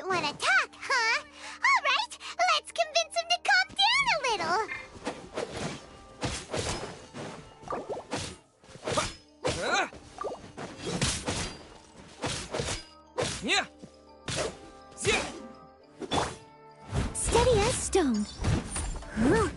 want to talk, huh? All right, let's convince him to calm down a little. Yeah. Steady as stone. Huh.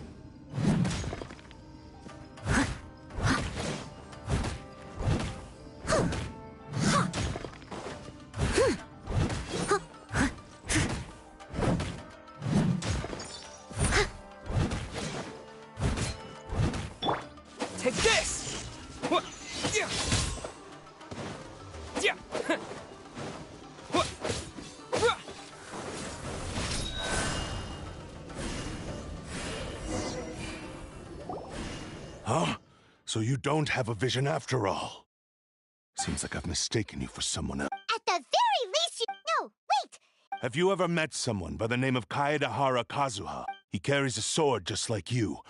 Take this! What? Yeah! Yeah! What? Huh? So you don't have a vision after all? Seems like I've mistaken you for someone else. At the very least, you... No, wait! Have you ever met someone by the name of Kaedahara Kazuha? He carries a sword just like you.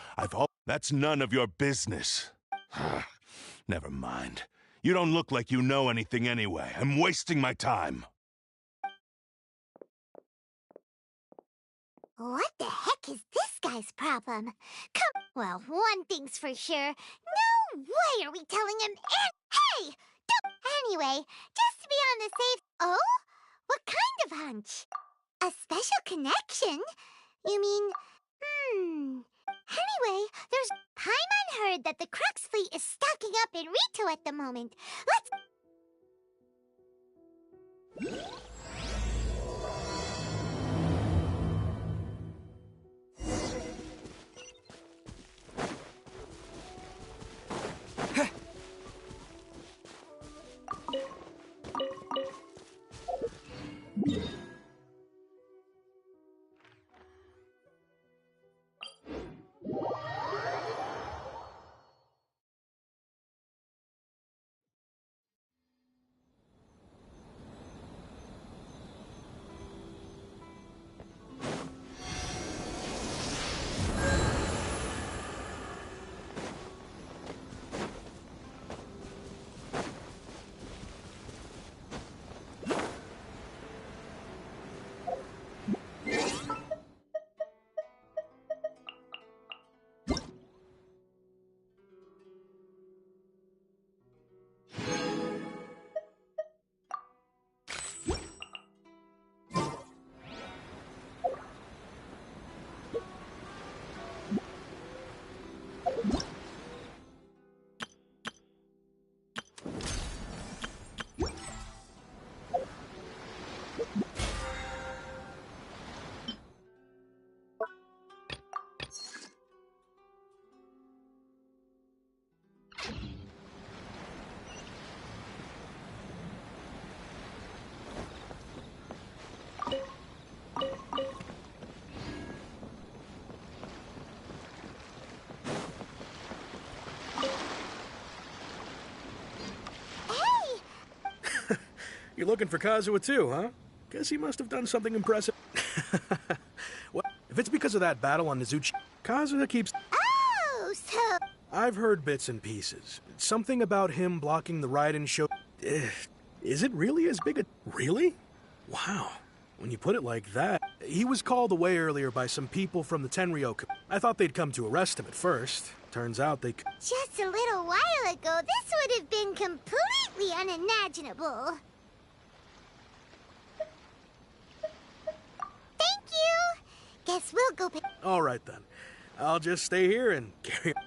That's none of your business. Never mind. You don't look like you know anything anyway. I'm wasting my time. What the heck is this guy's problem? Well, one thing's for sure. No way are we telling him Hey! Don't... Anyway, just to be on the safe... Oh? What kind of hunch? A special connection? You mean... Anyway, there's... Paimon heard that the Crux fleet is stocking up in Rito at the moment. Let's... You're looking for Kazuha too, huh? Guess he must have done something impressive. Well, if it's because of that battle on Nizuchi, Kazuha keeps... Oh, so... I've heard bits and pieces. Something about him blocking the ride-in show... Is it really as big a... Really? Wow. When you put it like that... He was called away earlier by some people from the Tenryo... I thought they'd come to arrest him at first. Turns out they... Just a little while ago, this would have been completely unimaginable. Thank you! Guess we'll go... All right, then. I'll just stay here and carry on.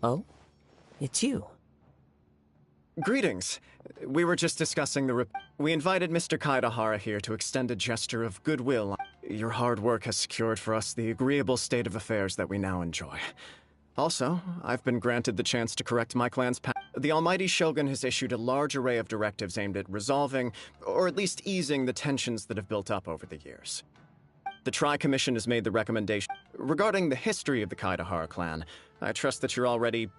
Oh? It's you. Greetings. We were just discussing we invited Mr. Kaidahara here to extend a gesture of goodwill. Your hard work has secured for us the agreeable state of affairs that we now enjoy. Also, I've been granted the chance to correct my clan's past. The Almighty Shogun has issued a large array of directives aimed at resolving, or at least easing, the tensions that have built up over the years. The Tri-Commission has made the recommendation. Regarding the history of the Kaidahara clan, I trust that you're already...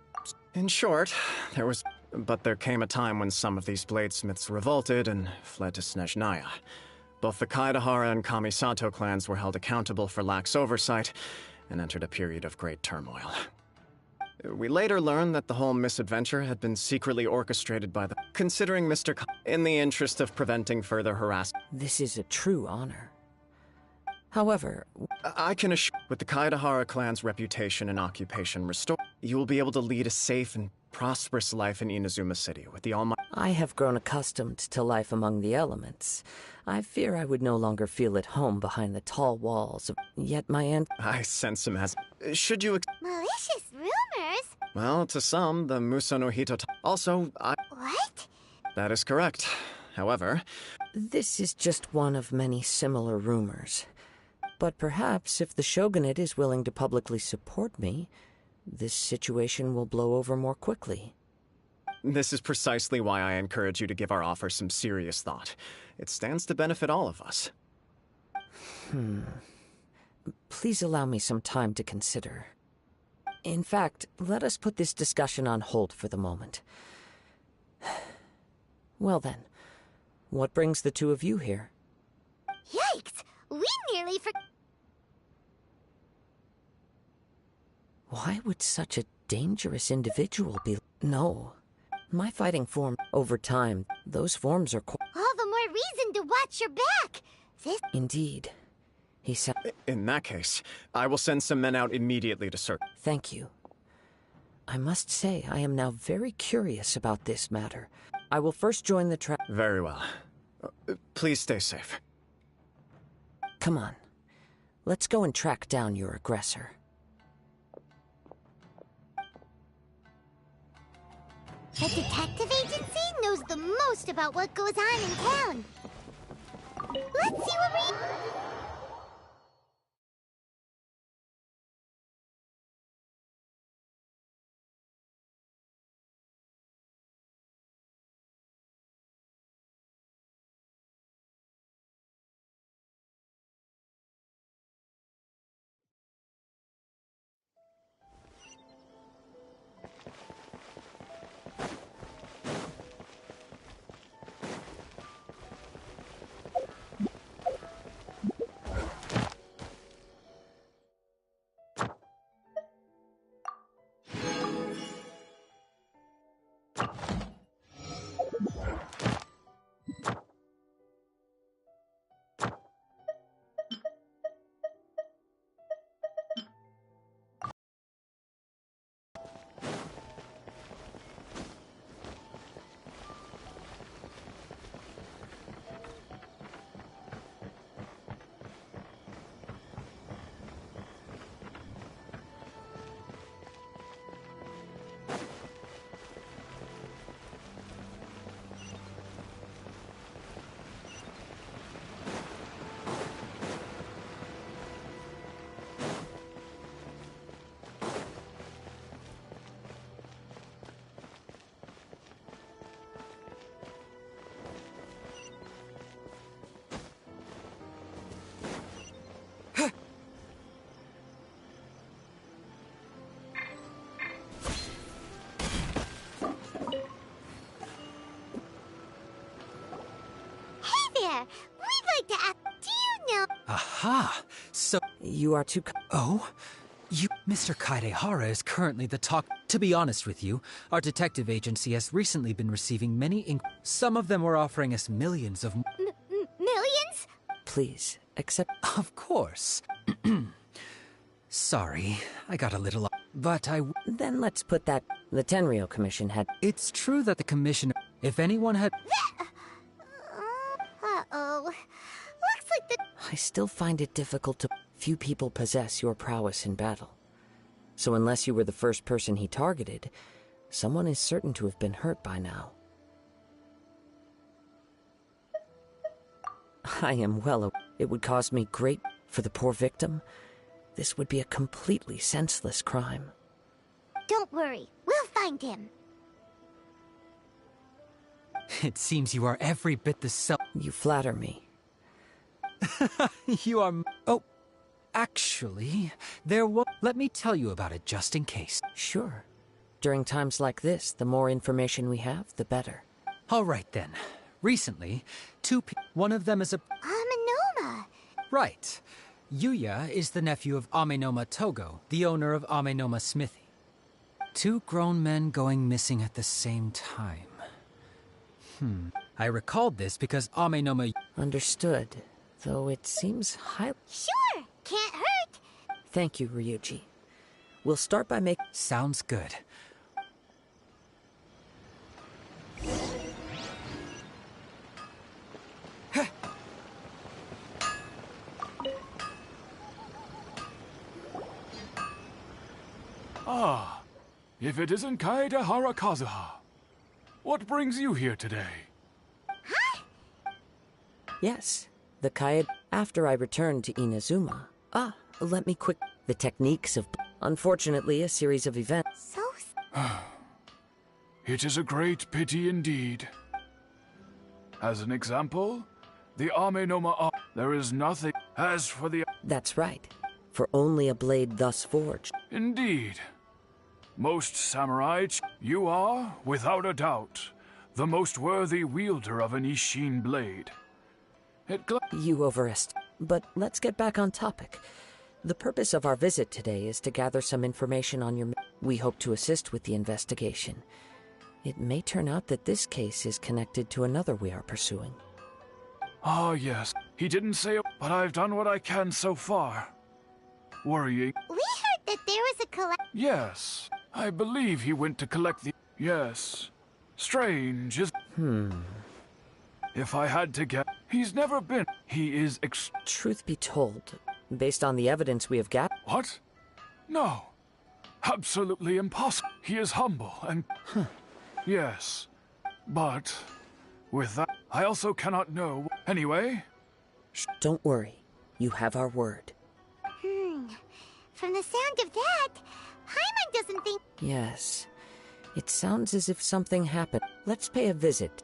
In short, there came a time when some of these bladesmiths revolted and fled to Snezhnaya. Both the Kaidahara and Kamisato clans were held accountable for lax oversight and entered a period of great turmoil. We later learned that the whole misadventure had been secretly orchestrated by considering Mr. in the interest of preventing further harassment. This is a true honor. However, I can assure with the Kaidahara clan's reputation and occupation restored, you will be able to lead a safe and prosperous life in Inazuma City with the Almighty. I have grown accustomed to life among the elements. I fear I would no longer feel at home behind the tall walls of... Yet my aunt... I sense him as... Should you... Malicious rumors? Well, to some, the Muso no Hito... Also, What? That is correct. However... This is just one of many similar rumors. But perhaps if the Shogunate is willing to publicly support me, this situation will blow over more quickly. This is precisely why I encourage you to give our offer some serious thought. It stands to benefit all of us. Please allow me some time to consider. In fact, let us put this discussion on hold for the moment. Well then, what brings the two of you here? Yikes! We nearly Why would such a dangerous individual be... No. My fighting form... Over time, those forms are... All the more reason to watch your back! This... Indeed. He said... In that case, I will send some men out immediately to search. Thank you. I must say, I am now very curious about this matter. I will first join the Very well. Please stay safe. Come on. Let's go and track down your aggressor. The detective agency knows the most about what goes on in town. Let's see what we... there! We'd like to ask... Do you know... Aha! So... You are too... Oh? Mr. Kaidehara is currently the talk... To be honest with you, our detective agency has recently been receiving many Some of them were offering us millions of... Millions? Please, accept... Of course. Sorry, I got a little... But Then let's put that... The Tenryo Commission had... It's true that the Commission... If anyone had... Uh-oh. Looks like the... I still find it difficult to... Few people possess your prowess in battle. So unless you were the first person he targeted, someone is certain to have been hurt by now. I am well aware it would cause me great for the poor victim. This would be a completely senseless crime. Don't worry, we'll find him. It seems you are every bit the You flatter me. You are... Oh, actually, there was... Let me tell you about it just in case. Sure. During times like this, the more information we have, the better. All right, then. Recently, one of them is a... Amenoma! Right. Yuya is the nephew of Amenoma Togo, the owner of Amenoma Smithy. 2 grown men going missing at the same time. I recalled this because Amenoma... Understood. Though it seems highly... Sure! Can't hurt! Thank you, Ryuji. We'll start by making... Sounds good. Ah, if it isn't Kaedehara Kazuha. What brings you here today? Yes, the Kaed... After I returned to Inazuma... let me quick... The techniques of... Unfortunately, a series of events... So... It is a great pity indeed. As an example, the Amenoma... There is nothing... As for the... That's right. For only a blade thus forged. Indeed. Most samurai... You are, without a doubt, the most worthy wielder of an Ishin blade. You overestimate. But let's get back on topic. The purpose of our visit today is to gather some information on your... We hope to assist with the investigation. It may turn out that this case is connected to another we are pursuing. Ah, yes. He didn't say it, but I've done what I can so far. Worrying. We heard that there was a Yes. I believe he went to collect the... Yes. Strange, is... If I had to get... He's never been... He is Truth be told, based on the evidence we have gathered... What? No. Absolutely impossible. He is humble and... Yes. But... With that, I also cannot know... Anyway... Don't worry. You have our word. From the sound of that, Paimon doesn't think... Yes. It sounds as if something happened. Let's pay a visit.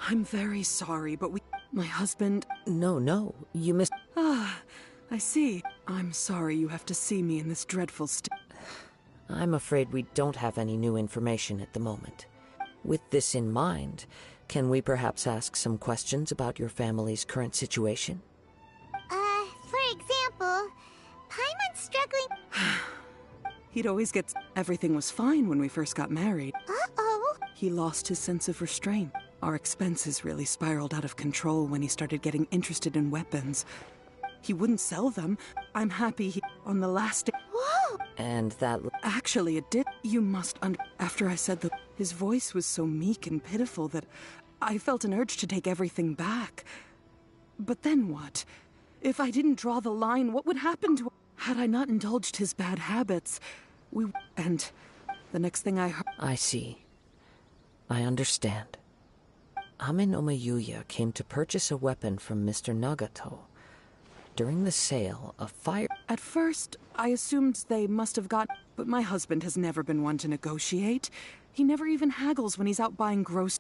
I'm very sorry, but my husband... No, you missed... Ah, I see. I'm sorry you have to see me in this dreadful state. I'm afraid we don't have any new information at the moment. With this in mind, can we perhaps ask some questions about your family's current situation? For example, Paimon's struggling... He'd always get... Everything was fine when we first got married. Uh-oh. He lost his sense of restraint. Our expenses really spiraled out of control when he started getting interested in weapons. He wouldn't sell them. I'm happy he... On the last day... Whoa! And that... Actually, it did... You must After I said that, his voice was so meek and pitiful that I felt an urge to take everything back. But then what? If I didn't draw the line, what would happen to... Had I not indulged his bad habits, And the next thing I heard... I see. I understand. Amenoma Yuya came to purchase a weapon from Mr. Nagato. During the sale, a fire... At first, I assumed they must have got... But my husband has never been one to negotiate. He never even haggles when he's out buying gross...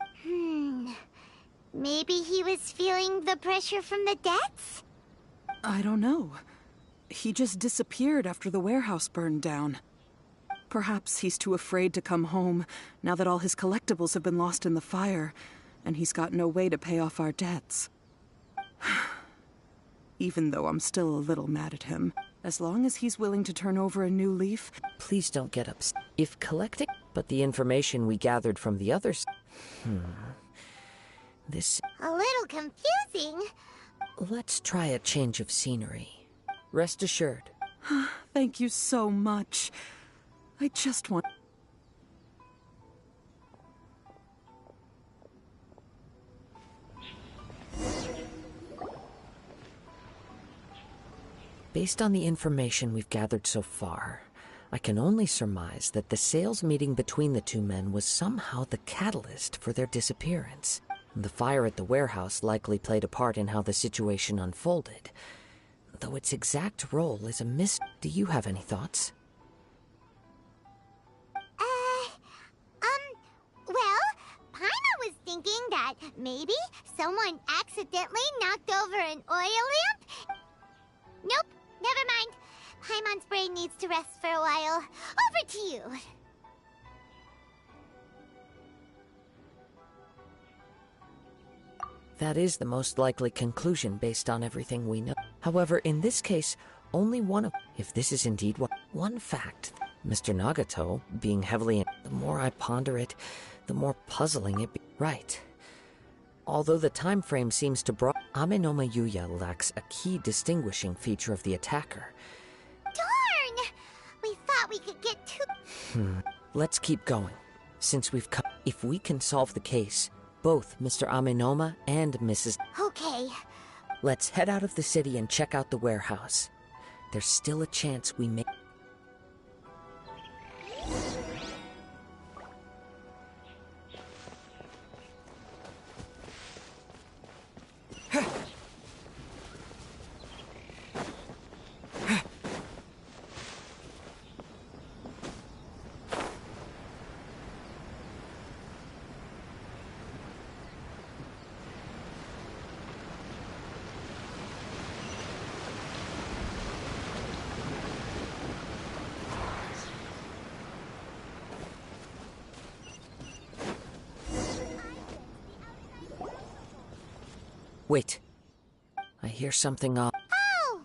Maybe he was feeling the pressure from the debts? I don't know. He just disappeared after the warehouse burned down. Perhaps he's too afraid to come home, now that all his collectibles have been lost in the fire, and he's got no way to pay off our debts. Even though I'm still a little mad at him, as long as he's willing to turn over a new leaf... Please don't get upset. If collecting... But the information we gathered from the others... This... A little confusing. Let's try a change of scenery. Rest assured. Thank you so much. I just want... Based on the information we've gathered so far, I can only surmise that the sales meeting between the two men was somehow the catalyst for their disappearance. The fire at the warehouse likely played a part in how the situation unfolded, though its exact role is a mystery. Do you have any thoughts? Well, Paimon was thinking that maybe someone accidentally knocked over an oil lamp? Nope, never mind. Paimon's brain needs to rest for a while. Over to you. That is the most likely conclusion based on everything we know. However, in this case, only one of... If this is indeed one fact, Mr. Nagato, being heavily... The more I ponder it, the more puzzling it be... Right. Although the time frame seems to Amenoma Yuya lacks a key distinguishing feature of the attacker. Darn! We thought we could get to... Let's keep going. Since we've come... If we can solve the case, both Mr. Amenoma and Mrs. Okay. Let's head out of the city and check out the warehouse. There's still a chance we may... Wait. I hear something off. Oh!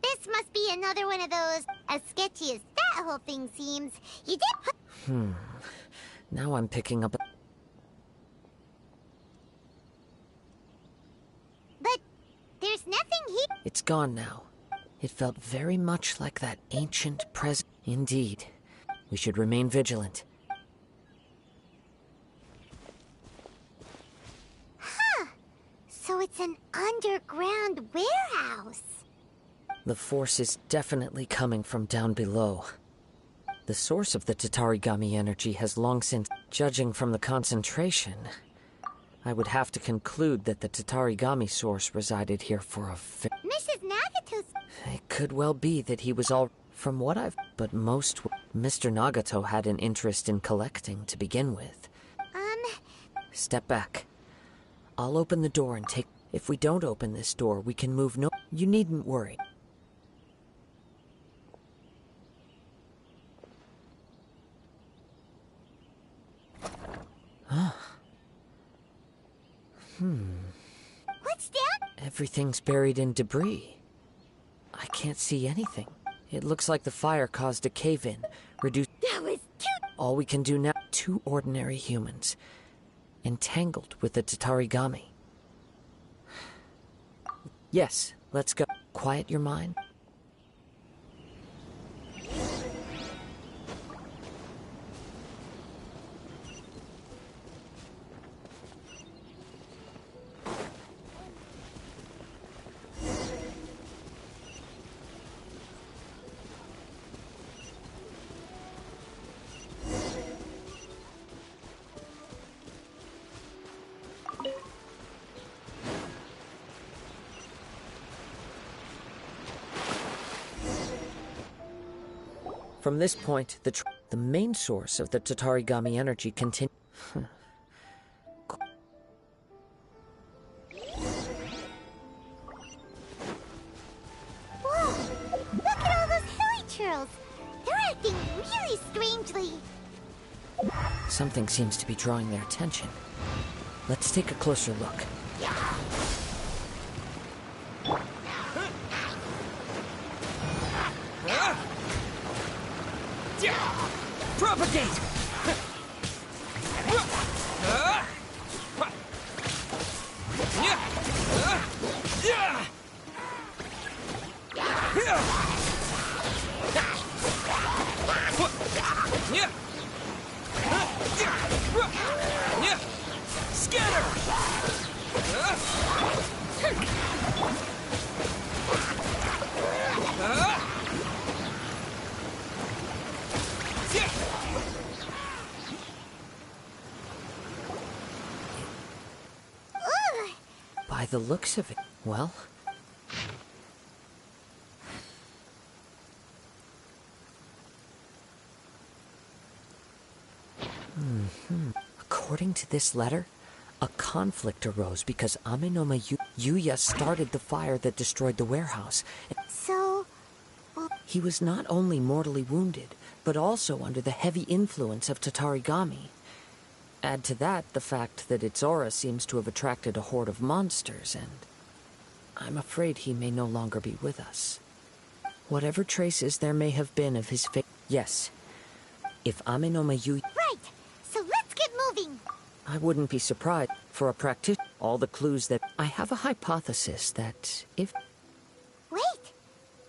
This must be another one of those, as sketchy as that whole thing seems. You did put... Now I'm picking up... But there's nothing here. It's gone now. It felt very much like that ancient present. Indeed. We should remain vigilant. So it's an underground warehouse. The force is definitely coming from down below. The source of the Tatarigami energy has long since... Judging from the concentration, I would have to conclude that the Tatarigami source resided here for a... Mrs. Nagato's... It could well be that he was all... From what I've... But most... Mr. Nagato had an interest in collecting to begin with. Step back. I'll open the door and take... If we don't open this door, we can move no... You needn't worry. What's that? Everything's buried in debris. I can't see anything. It looks like the fire caused a cave-in, reduced... That was too... All we can do now... Two ordinary humans, entangled with the Tatarigami. Yes, let's go. Quiet your mind. From this point, the main source of the Tatarigami energy continues. Whoa! Look at all those hilly churls! They're acting really strangely. Something seems to be drawing their attention. Let's take a closer look. Propagate! By the looks of it, well... According to this letter, a conflict arose because Amenoma Yuya started the fire that destroyed the warehouse. So... He was not only mortally wounded, but also under the heavy influence of Tatarigami. Add to that the fact that its aura seems to have attracted a horde of monsters, and I'm afraid he may no longer be with us. Whatever traces there may have been of his fate... Yes. If Amenoma Yuya... Right! So let's get moving! I wouldn't be surprised. For a practitioner, all the clues that... I have a hypothesis that if... Wait!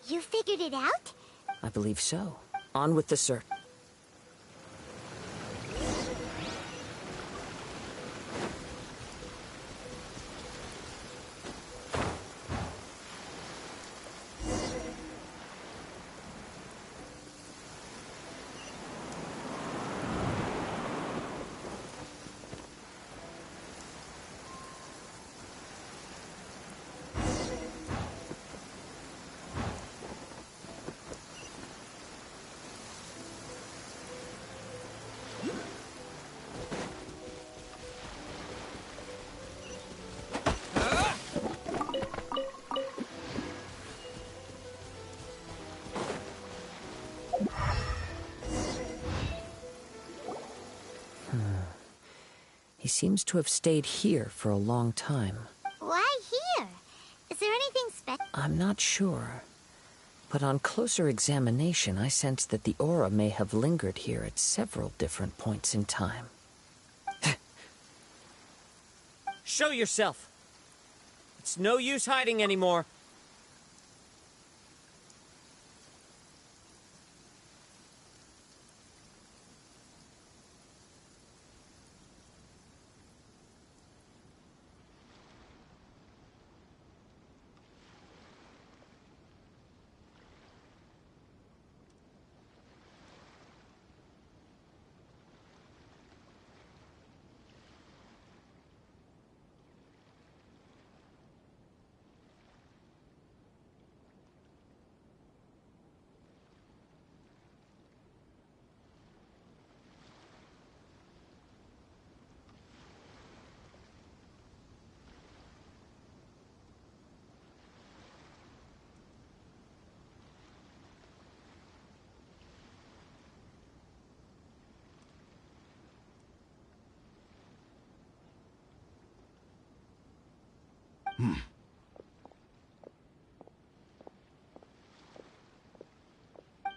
You figured it out? I believe so. On with the search. He seems to have stayed here for a long time. Why here? Is there anything special? I'm not sure. But on closer examination, I sense that the aura may have lingered here at several different points in time. Show yourself! It's no use hiding anymore.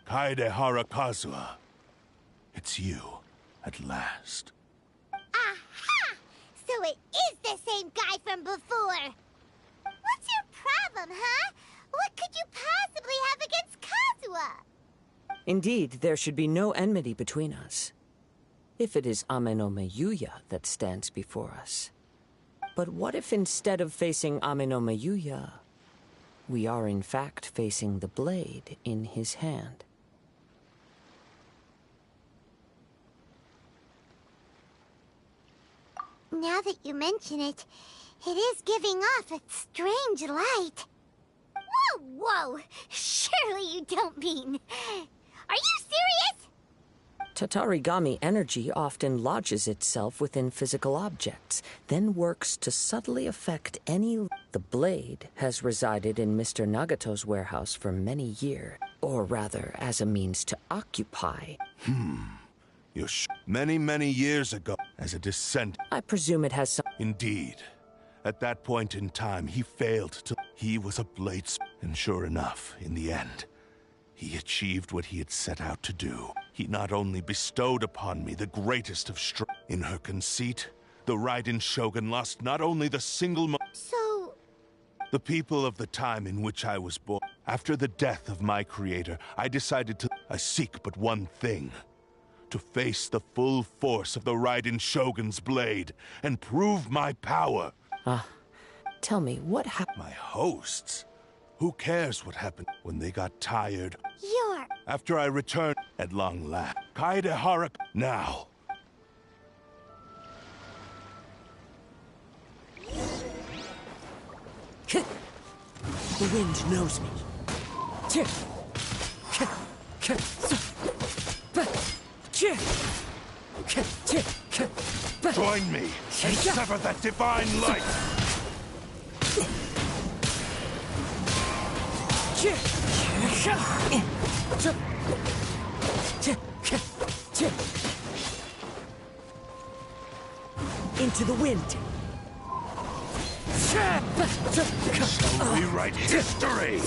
Kaedehara Kazuha. It's you, at last. Aha! So it is the same guy from before! What's your problem, huh? What could you possibly have against Kazuha? Indeed, there should be no enmity between us. If it is Amenoma Yuya that stands before us. But what if instead of facing Amenoma Yuya, we are in fact facing the blade in his hand? Now that you mention it, it is giving off a strange light. Whoa, whoa! Surely you don't mean... Are you serious? Tatarigami energy often lodges itself within physical objects, then works to subtly affect any... The blade has resided in Mr. Nagato's warehouse for many years, or rather, as a means to occupy. Many, many years ago, as a descent. I presume it has some... Indeed. At that point in time, he failed to... He was a blade... And sure enough, in the end, he achieved what he had set out to do. He not only bestowed upon me the greatest of strength. In her conceit, the Raiden Shogun lost not only the single... So... The people of the time in which I was born. After the death of my creator, I decided to... I seek but one thing. To face the full force of the Raiden Shogun's blade and prove my power. Tell me, what happened? My hosts? Who cares what happened when they got tired? You're... After I returned, at long last, Kaedehara... Now. The wind knows me. Join me and sever that divine light! Into the wind. Shall we write history?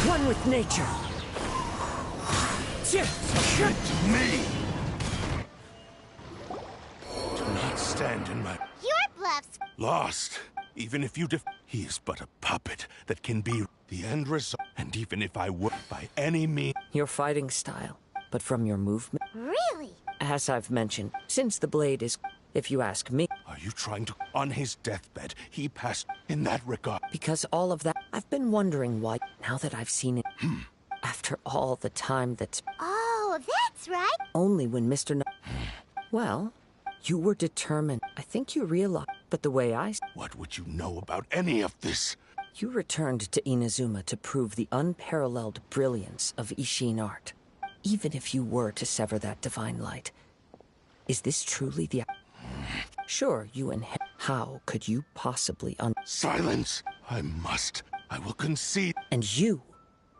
One with nature. Me! Do not stand in my... Your bluffs... Lost. Even if you he is but a puppet that can be the end result. And even if I were by any means... Your fighting style, but from your movement... Really? As I've mentioned, since the blade is... If you ask me... Are you trying to... On his deathbed, he passed in that regard. Because all of that... I've been wondering why... Now that I've seen it... After all the time that's... Oh, that's right. Only when Mr. Well, you were determined. I think you realized... But the way I... What would you know about any of this? You returned to Inazuma to prove the unparalleled brilliance of Ishin art. Even if you were to sever that divine light. Is this truly the... Sure, you and how could you possibly Silence! I must. I will concede. And you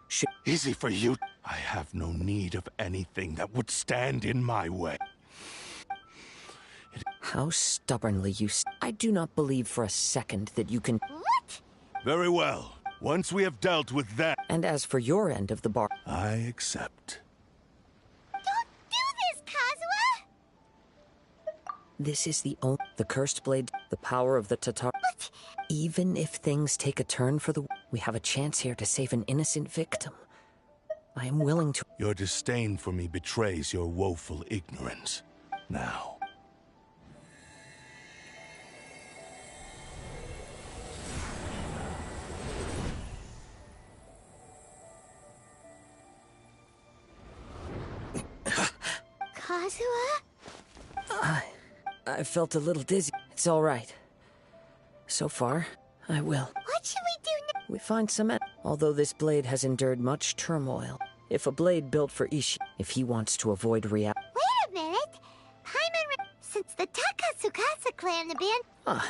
should... Easy for you. I have no need of anything that would stand in my way. How stubbornly you... I do not believe for a second that you can... What? Very well. Once we have dealt with that... And as for your end of the bar... I accept. Don't do this, Kazuha! This is the only... The cursed blade, the power of the Tatar... But... Even if things take a turn for the... We have a chance here to save an innocent victim. I am willing to... Your disdain for me betrays your woeful ignorance. Now... Kazuha? I felt a little dizzy. It's all right. So far, I will. What should we do now? We find some... Although this blade has endured much turmoil. If a blade built for Ishii, if he wants to avoid reality... Wait a minute. Since the Takatsukasa clan abandoned...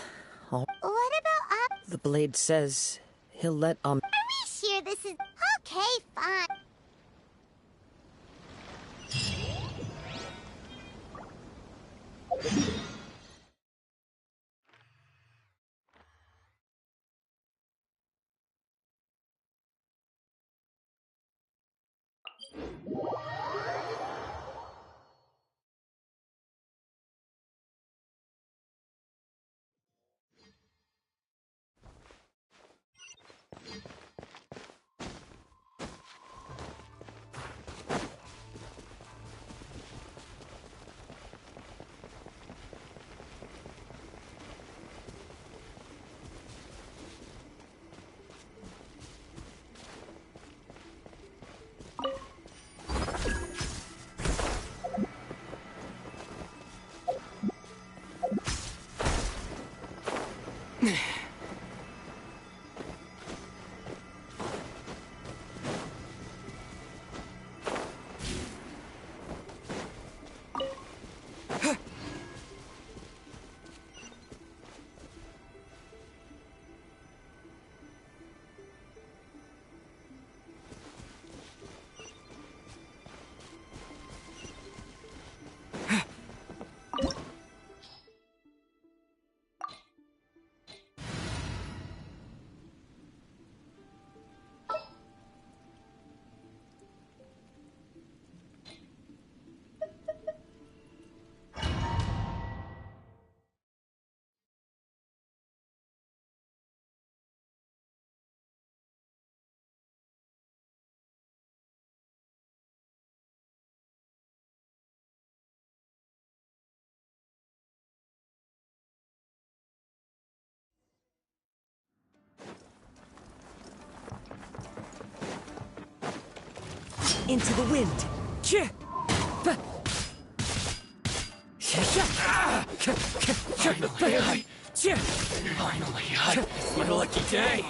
All... What about The blade says he'll let Are we sure this is... Okay, fine. Into the wind. Finally, it's my lucky day.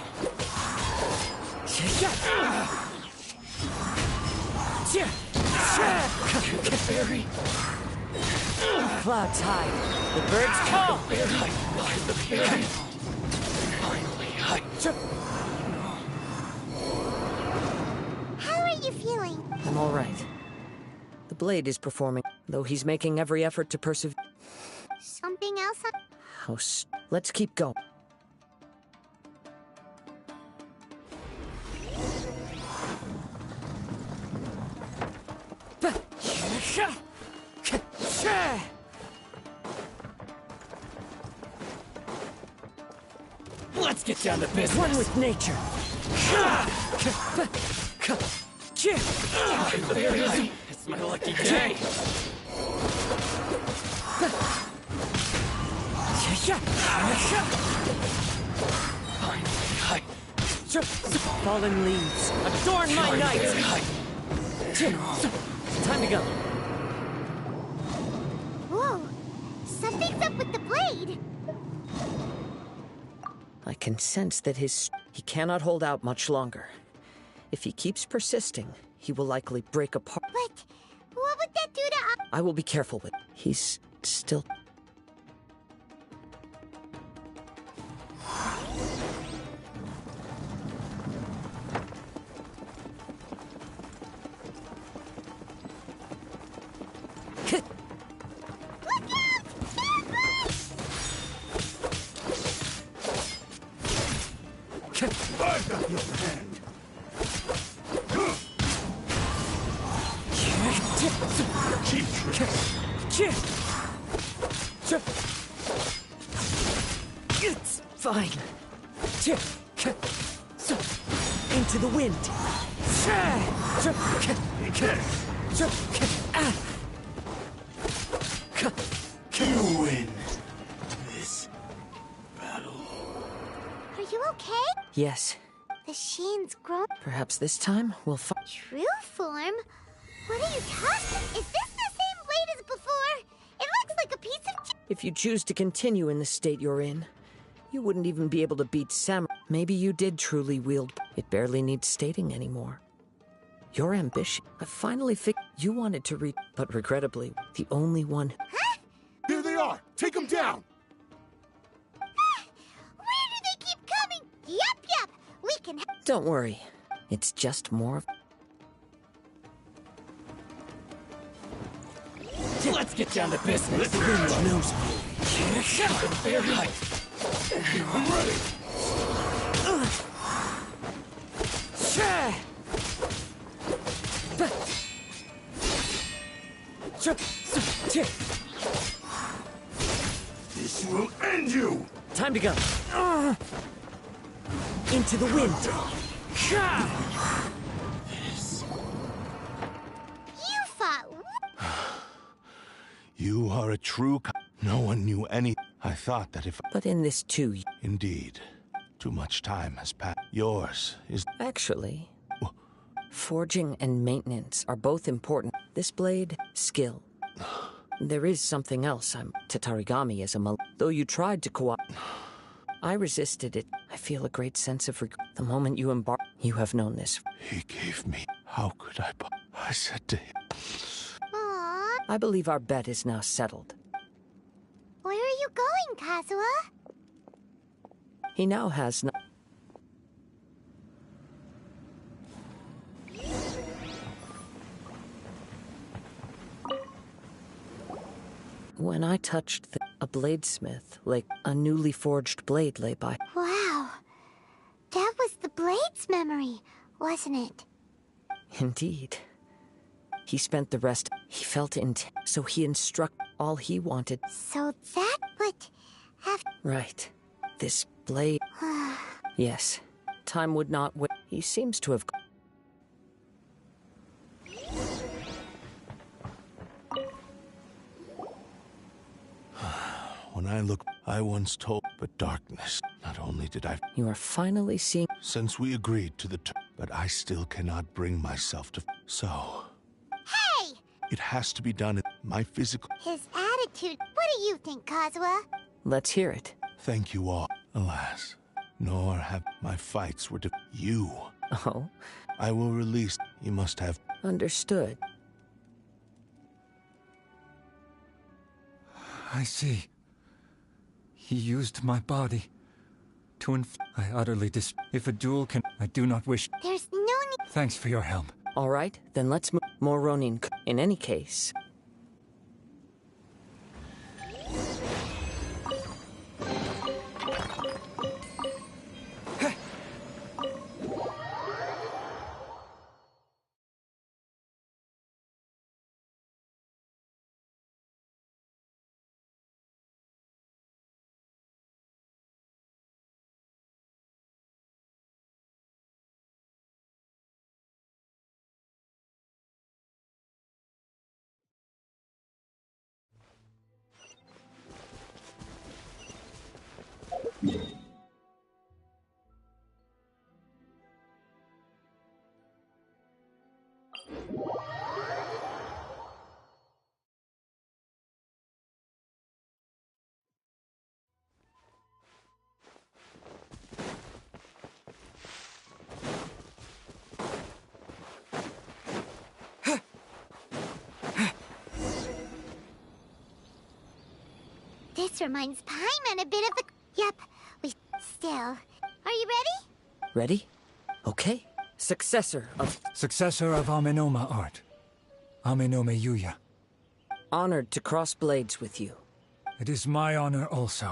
The fairy. Clouds high. The birds call. The fairy. Finally, How are you feeling? I'm all right. The blade is performing, though he's making every effort to persevere. Something else? Let's keep going. let's get down to business. One with nature. Fairy, it's my lucky day. Fallen leaves, adorn my night! Time to go. Whoa! Something's up with the blade! I can sense that he cannot hold out much longer. If he keeps persisting, he will likely break apart. But what would that do to... I will be careful with... He's still... I've got the upper hand. It's fine. Into the wind. You win this battle. Are you okay? Yes. The Sheen's grown... Perhaps this time we'll find... True form? What are you talking... Is this the same blade as before? It looks like a piece of... If you choose to continue in the state you're in, you wouldn't even be able to beat Samurai. Maybe you did truly wield... It barely needs stating anymore. Your ambition... I finally figured you wanted to read... But regrettably, the only one... Huh? Here they are! Take them down! Where do they keep coming? Yup! We can... Don't worry. It's just more of... Let's get down to business. The wind knows me. Fairy. I'm ready! This will end you! Time to go. Into the wind. You fought... You are a true No one knew any... I thought that if... But in this too... Indeed. Too much time has passed. Yours is... Actually... Forging and maintenance are both important. This blade, skill. There is something else. Tatarigami is a though you tried to cooperate. I resisted it. I feel a great sense of regret. The moment you embark, you have known this. He gave me... How could I... I said to him... Aww. I believe our bet is now settled. Where are you going, Kazuha? He now has no... When I touched a bladesmith, like a newly forged blade lay by. Wow. That was the blade's memory, wasn't it? Indeed. He spent the rest. He felt intent, so he instructed all he wanted. So that would have... Right. This blade... Yes. Time would not wait. He seems to have... When I look... I once told, but darkness. Not only did I... You are finally seeing... Since we agreed to the but I still cannot bring myself to... So... Hey! It has to be done in my physical... His attitude. What do you think, Kazuha? Let's hear it. Thank you all. Alas, nor have my fights were you. Oh? I will release... You must have... Understood. I see. He used my body to I utterly If a duel can... I do not wish... There's no need... Thanks for your help. All right, then let's move... More Ronin... In any case... This reminds Paimon a bit of the... Yep, we... Still. Are you ready? Ready? Okay. Successor of Amenoma art. Amenome Yuya. Honored to cross blades with you. It is my honor also.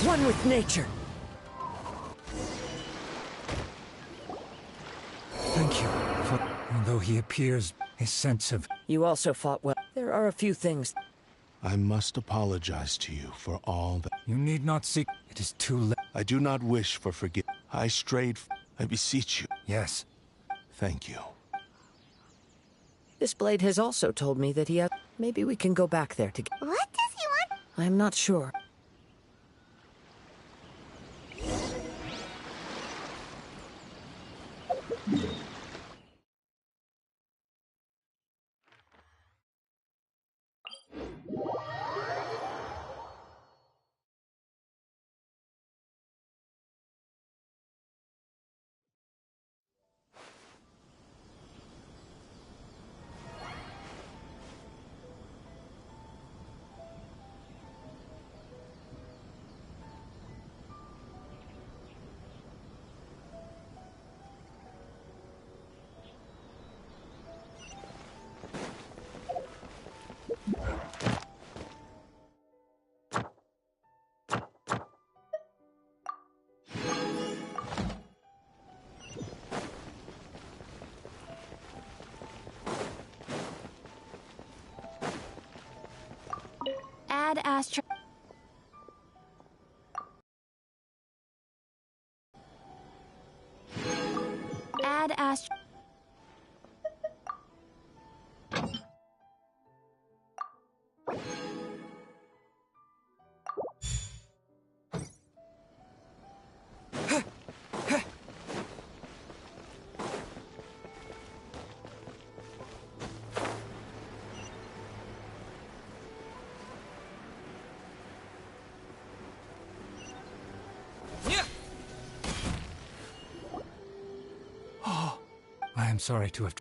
One with nature. Thank you for... Although he appears, his sense of... You also fought well. There are a few things... I must apologize to you for all that... You need not seek... It is too late. I do not wish for forgiveness. I strayed... I beseech you. Yes. Thank you. This blade has also told me that he had... Maybe we can go back there together. What does he want? I'm not sure. Add Astra... Add Astra... I am sorry to have...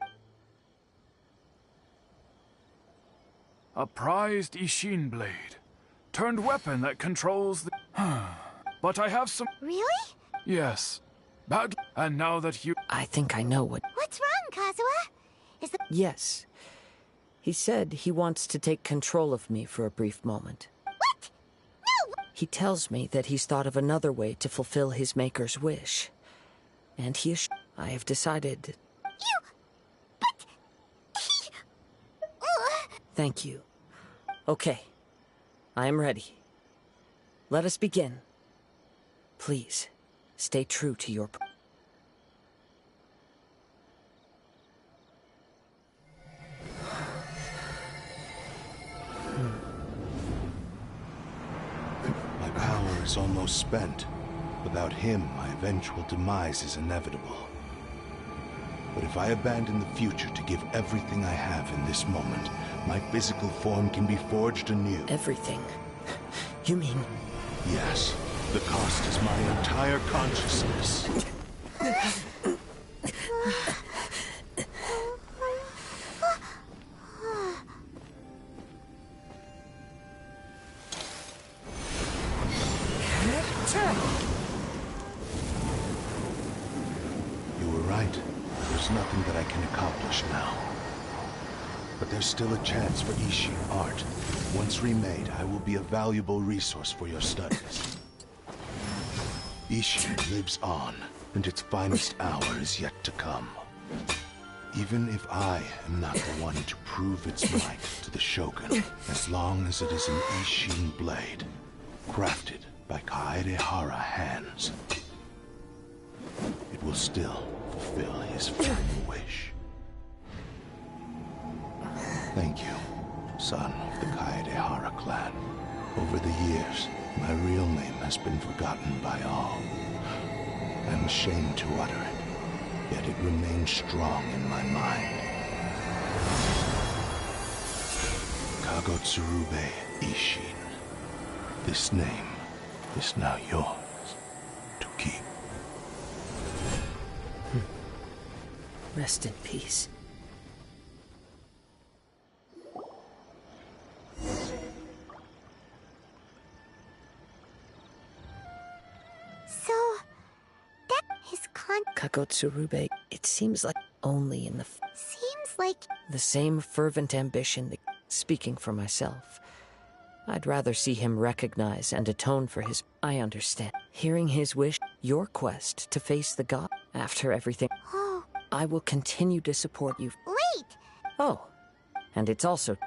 A prized Ishin blade. Turned weapon that controls the... But I have some... Really? Yes. Bad. And now that you... I think I know what... What's wrong, Kazuha? Is the... Yes. He said he wants to take control of me for a brief moment. What? No! He tells me that he's thought of another way to fulfill his maker's wish. And I have decided... You... But... He... Ugh. Thank you. Okay. I am ready. Let us begin. Please, stay true to your... My power is almost spent. Without him, my eventual demise is inevitable. But if I abandon the future to give everything I have in this moment, my physical form can be forged anew. Everything? You mean... Yes. The cost is my entire consciousness. You were right. There's nothing that I can accomplish now. But there's still a chance for Ishin art. Once remade, I will be a valuable resource for your studies. Ishin lives on, and its finest hour is yet to come. Even if I am not the one to prove its might to the Shogun, as long as it is an Ishin blade, crafted by Kaedehara hands, it will still fulfill his final wish. Thank you, son of the Kaedehara clan. Over the years, my real name has been forgotten by all. I am ashamed to utter it, yet it remains strong in my mind. Kagotsurube Ishin. This name is now yours to keep. Rest in peace. So... that is Kagotsurube, it seems like only in the... Seems like... The same fervent ambition that... Speaking for myself, I'd rather see him recognize and atone for his... I understand. Hearing his wish, your quest to face the god, after everything... Oh... I will continue to support you. Wait! Oh, and it's also...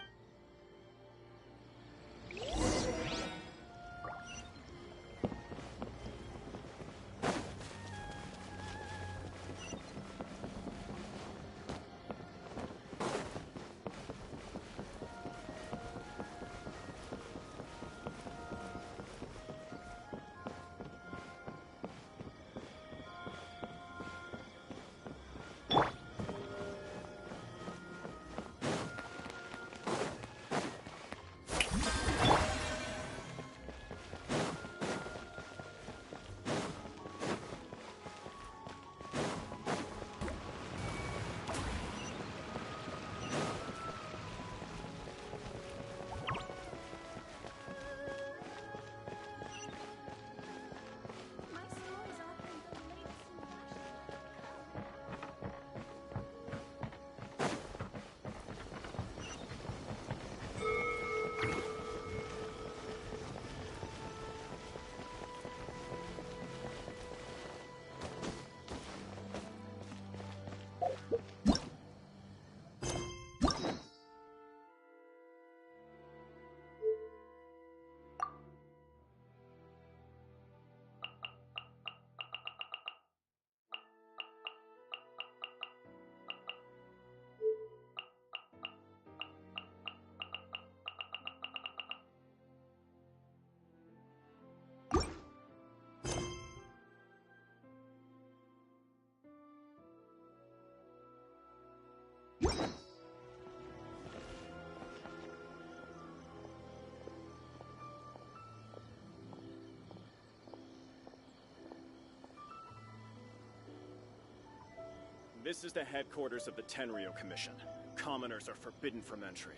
This is the headquarters of the Tenryo Commission. Commoners are forbidden from entry.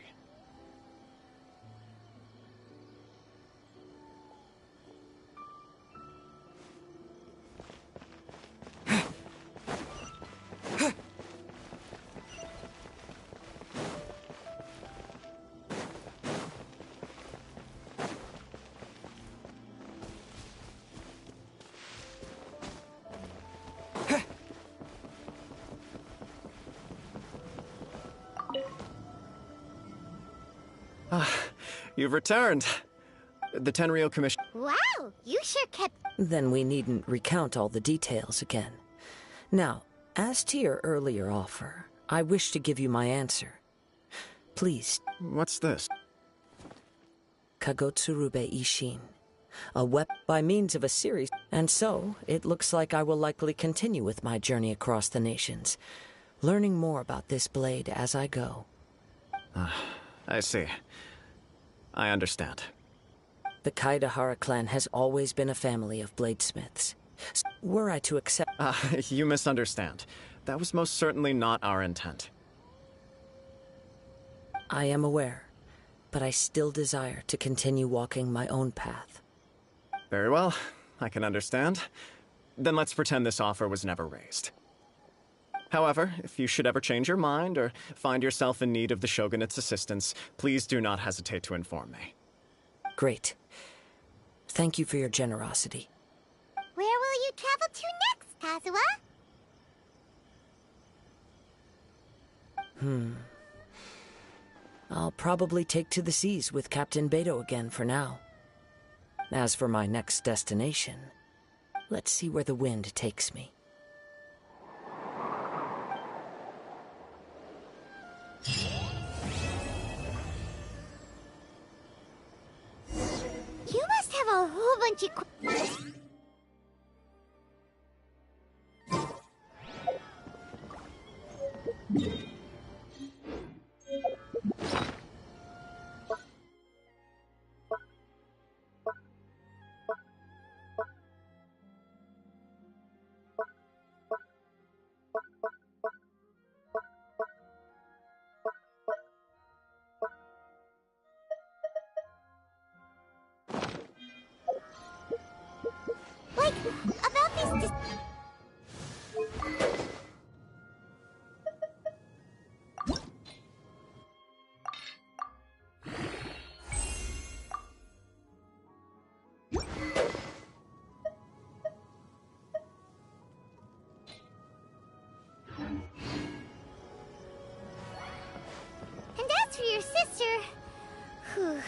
You've returned. The Tenryou Commission. Wow, you sure kept... Then we needn't recount all the details again. Now, as to your earlier offer, I wish to give you my answer. Please. What's this? Kagotsurube Ishin. A weapon by means of a series. And so, it looks like I will likely continue with my journey across the nations, learning more about this blade as I go. I see. I understand. The Kaidahara clan has always been a family of bladesmiths. Were I to accept... You misunderstand. That was most certainly not our intent. I am aware, but I still desire to continue walking my own path. Very well. I can understand. Then let's pretend this offer was never raised. However, if you should ever change your mind or find yourself in need of the Shogunate's assistance, please do not hesitate to inform me. Great. Thank you for your generosity. Where will you travel to next, Kazuha? I'll probably take to the seas with Captain Beto again for now. As for my next destination, let's see where the wind takes me. You must have a whole bunch of... Like, about these... And as for your sister... Whew,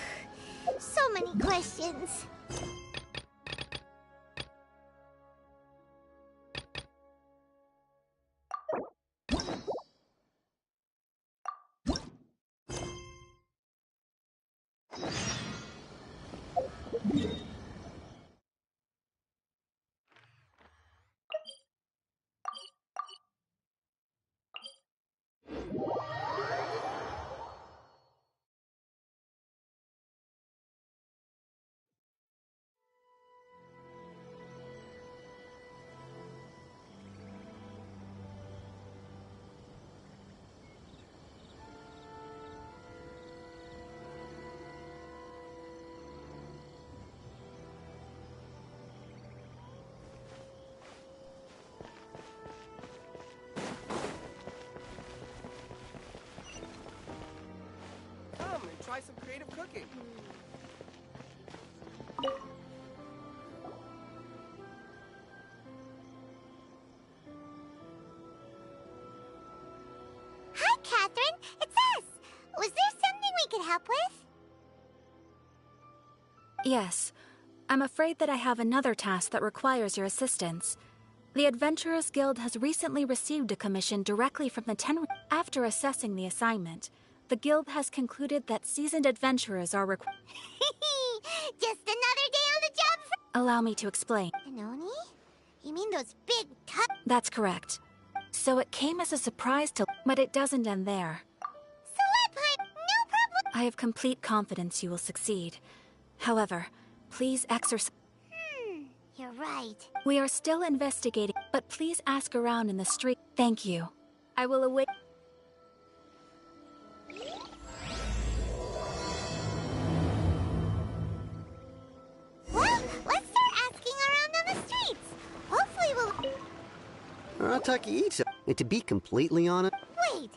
so many questions. Come and try some creative cooking. Hi, Catherine. It's us. Was there something we could help with? Yes. I'm afraid that I have another task that requires your assistance. The Adventurers Guild has recently received a commission directly from the Tenryou. After assessing the assignment, the Guild has concluded that seasoned adventurers are required. Just another day on the job for... Allow me to explain. Noni? You mean those big tough... That's correct. So it came as a surprise to... But it doesn't end there. Celeb, no problem. I have complete confidence you will succeed. However, please exercise... You're right. We are still investigating, but please ask around in the street. Thank you. I will await... Well, let's start asking around on the streets. Hopefully we'll... Takiitsu. To be completely honest... Wait.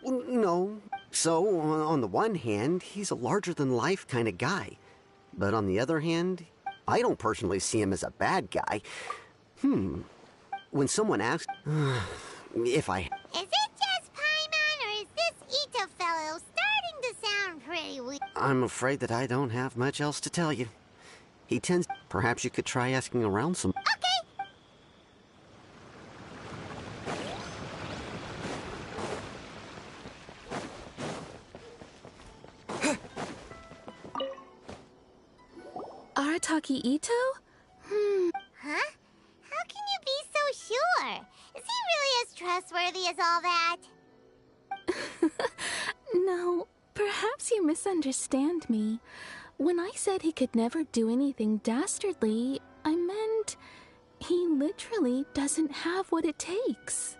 No. So, on the one hand, he's a larger-than-life kind of guy. But on the other hand, I don't personally see him as a bad guy. When someone asks... if I... Is it just Paimon, or is this Ito fellow starting to sound pretty weak? I'm afraid that I don't have much else to tell you. He tends... Perhaps you could try asking around some... Arataki Ito? Huh? How can you be so sure? Is he really as trustworthy as all that? No, perhaps you misunderstand me. When I said he could never do anything dastardly, I meant he literally doesn't have what it takes.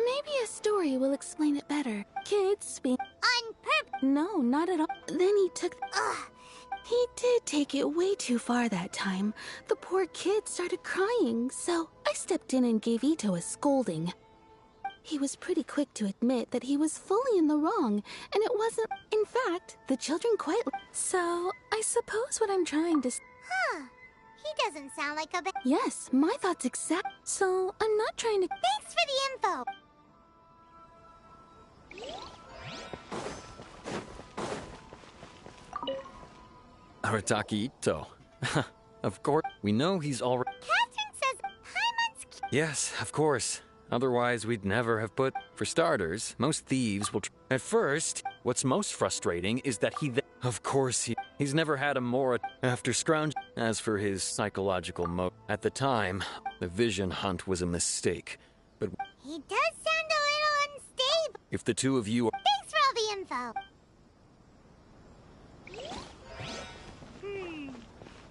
Maybe a story will explain it better. Kids being... On purpose? No, not at all. Then he took... Ugh. He did take it way too far that time. The poor kid started crying, so I stepped in and gave Ito a scolding. He was pretty quick to admit that he was fully in the wrong, and it wasn't... In fact, the children quite... So, I suppose what I'm trying to... Huh. He doesn't sound like a bad... Yes, my thoughts exact... So, I'm not trying to... Thanks for the info. Arataki Ito. Of course, we know he's already... Catherine says Paimon's... Yes, of course. Otherwise, we'd never have put... For starters, most thieves will... At first, what's most frustrating is that of course, he's never had a more... After scrounge... As for his psychological at the time, the vision hunt was a mistake. But... He does sound a little unstable. If the two of you are... Thanks for all the info.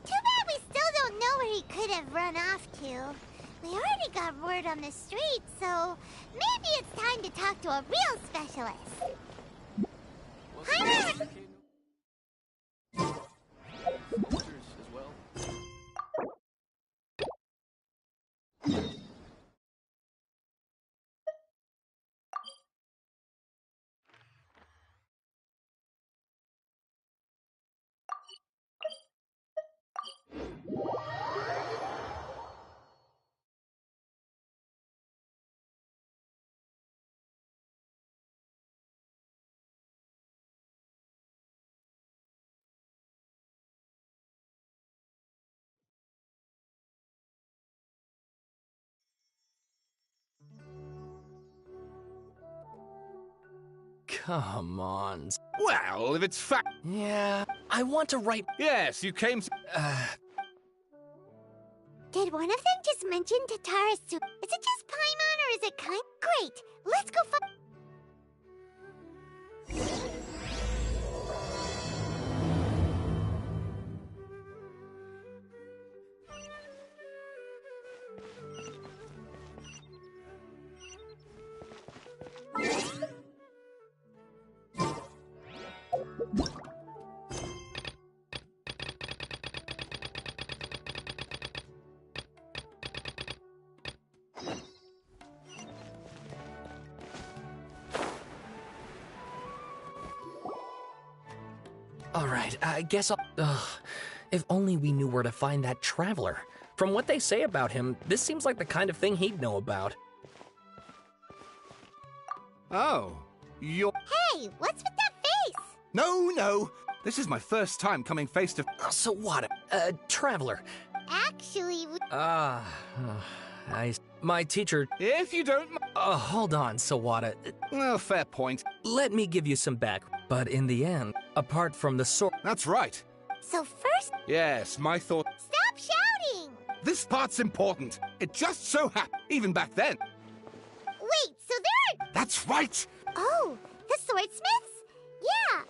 Too bad we still don't know where he could have run off to. We already got word on the street, so maybe it's time to talk to a real specialist. Hi, Come on. Well, if it's fact... Yeah, I want to write... Yes, you came... Did one of them just mention Tatara's soup? Is it just Paimon or is it kind? Great, let's go find... Alright, I guess I'll... Ugh. If only we knew where to find that traveler. From what they say about him, this seems like the kind of thing he'd know about. Oh, you're... Hey, what's with that face? No, no. This is my first time coming face to... So what? Traveler. actually... My teacher... If you don't... hold on, Sawada. Well, fair point. Let me give you some back. But in the end, apart from the sword... That's right. So first... Yes, my thought... Stop shouting! This part's important. It just so happened, even back then. Wait, so there are... That's right! Oh, the swordsmiths? Yeah,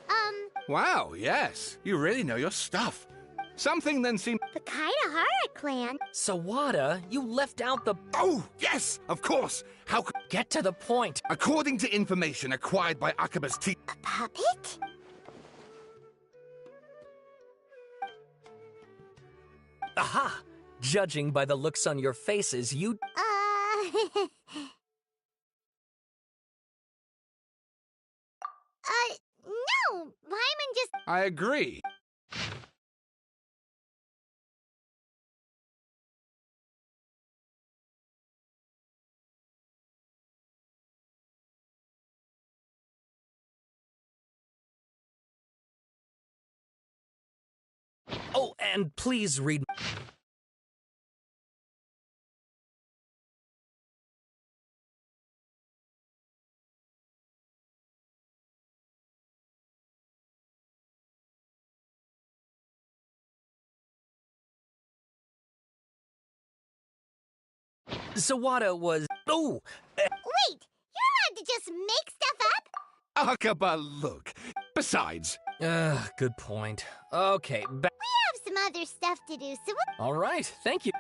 Wow, yes. You really know your stuff. Something then seemed... The Kaidahara clan? Sawada, you left out the... Oh, yes, of course! How could... Get to the point! According to information acquired by Akaba's team... A puppet? Aha! Judging by the looks on your faces, you... No! Paimon just... I agree. Oh, and please read... Sawada was... Oh! Wait! You're allowed to just make stuff up? Akaba, look. Besides... Good point. Okay, back... We have some other stuff to do, so what... All right, thank you.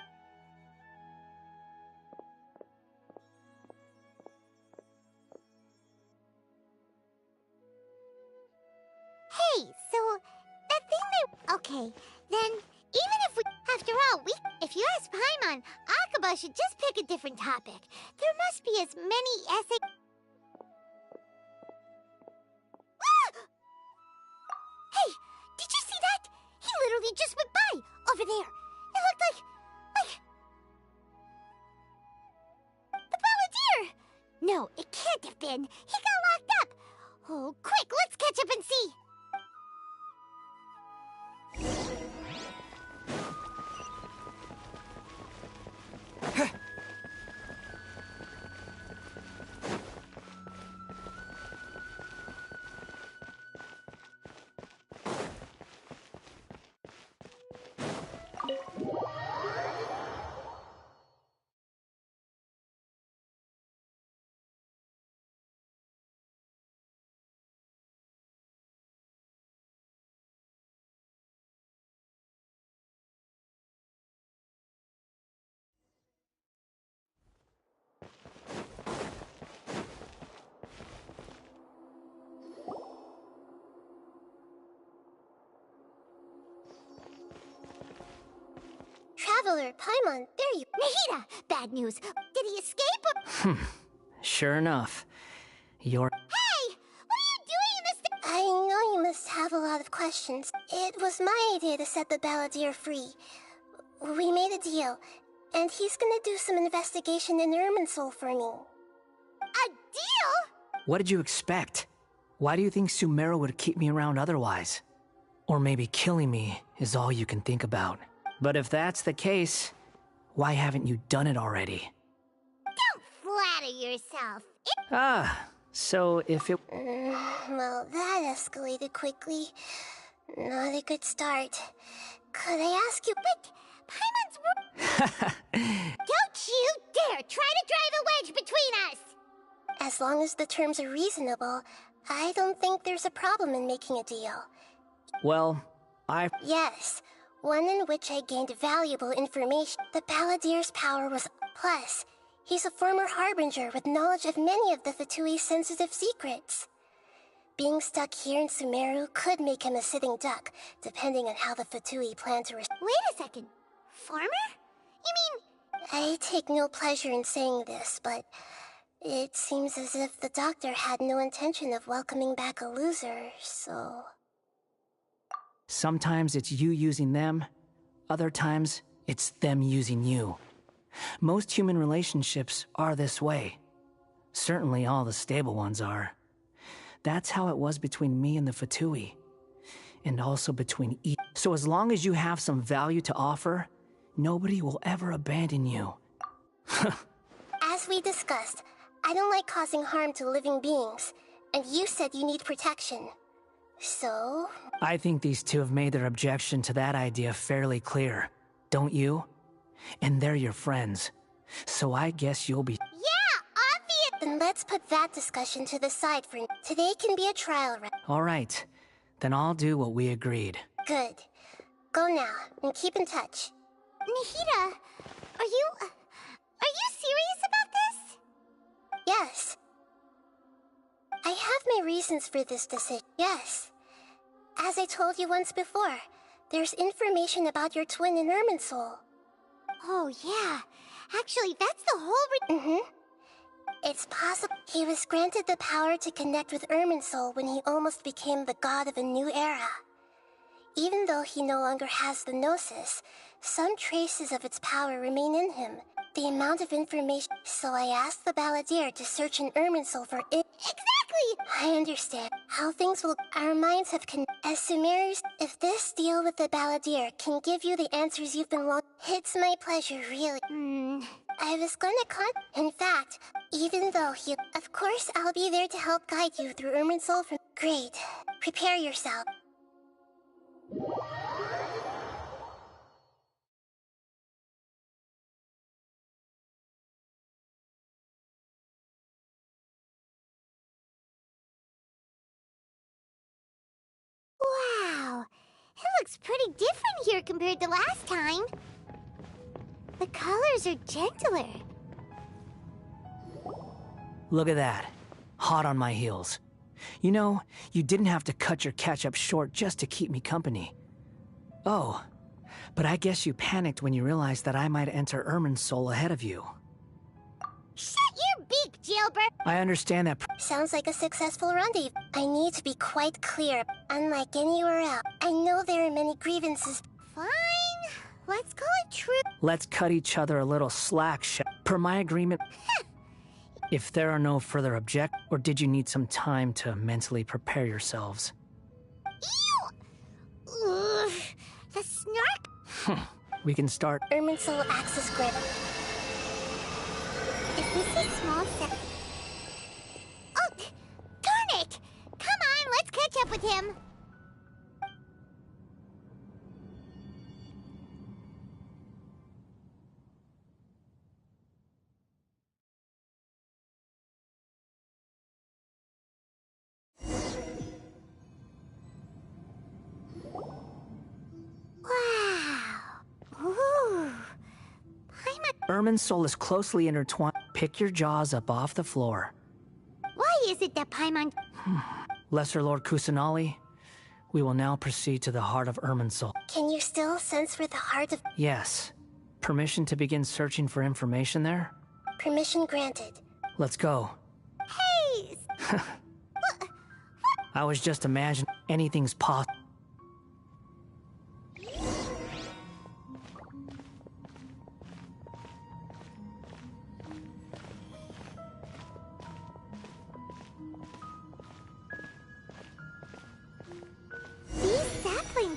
Hey, so... That thing they... Okay, then... Even if we... After all, if you ask Paimon, Akaba should just pick a different topic. There must be as many essays... Ah! Hey, did you see that? He literally just went by, over there. It looked like... The Balladeer! No, it can't have been. He got locked up. Oh, quick, let's catch up and see. Traveler, Paimon, there you... Nahida! Bad news. Did he escape or... Sure enough. You're... Hey! What are you doing in this... I know you must have a lot of questions. It was my idea to set the Balladeer free. We made a deal, and he's gonna do some investigation in Irminsul for me. A deal? What did you expect? Why do you think Sumeru would keep me around otherwise? Or maybe killing me is all you can think about. But if that's the case, why haven't you done it already? Don't flatter yourself. So if it... Well, that escalated quickly. Not a good start. Could I ask you... But Paimon's... Don't you dare try to drive a wedge between us! As long as the terms are reasonable, I don't think there's a problem in making a deal. Well, Yes, one in which I gained valuable information. The Balladeer's power was... Plus, he's a former Harbinger with knowledge of many of the Fatui's sensitive secrets. Being stuck here in Sumeru could make him a sitting duck, depending on how the Fatui plan to... Wait a second. Farmer? You mean... I take no pleasure in saying this, but... It seems as if the doctor had no intention of welcoming back a loser, so... Sometimes it's you using them, other times it's them using you. Most human relationships are this way. Certainly all the stable ones are. That's how it was between me and the Fatui. And also between each. So as long as you have some value to offer, Nobody will ever abandon you. As we discussed, I don't like causing harm to living beings, and you said you need protection. So? I think these two have made their objection to that idea fairly clear, don't you? And they're your friends, so I guess you'll be— Yeah, obvious! Then let's put that discussion to the side for now. Today can be a trial run. Alright, then I'll do what we agreed. Good. Go now, and keep in touch. Nahida, are you serious about this? Yes. I have my reasons for this decision. Yes. As I told you once before, there's information about your twin in Irminsul. Oh, yeah. Actually, that's the whole It's possible he was granted the power to connect with Irminsul when he almost became the god of a new era. Even though he no longer has the Gnosis, some traces of its power remain in him. The amount of information— So I asked the Balladeer to search in Irminsul for it. Exactly! I understand how things will— Our minds have As Sumerers, if this deal with the Balladeer can give you the answers you've been wanting, it's my pleasure, really. I was gonna In fact, even though he— Of course, I'll be there to help guide you through Irminsul from— Great. Prepare yourself. Wow. It looks pretty different here compared to last time. The colors are gentler. Look at that. Hot on my heels. You know, you didn't have to cut your catch-up short just to keep me company. Oh, but I guess you panicked when you realized that I might enter Irminsul ahead of you. Shut your beak, jailbird! I understand that. Sounds like a successful rendezvous. I need to be quite clear. Unlike anywhere else, I know there are many grievances. Fine. Let's call it true. Let's cut each other a little slack, per my agreement. If there are no further objections, or did you need some time to mentally prepare yourselves? Ew! Ugh, the snark? We can start. Irminsul access granted. Is this a small set? Oh, darn it! Come on, let's catch up with him. Irminsul is closely intertwined. Pick your jaws up off the floor. Why is it that Paimon— Lesser Lord Kusanali, we will now proceed to the heart of Irminsul. Can you still sense where the heart of— Yes. Permission to begin searching for information there? Permission granted. Let's go. Hey! I was just imagining anything's possible.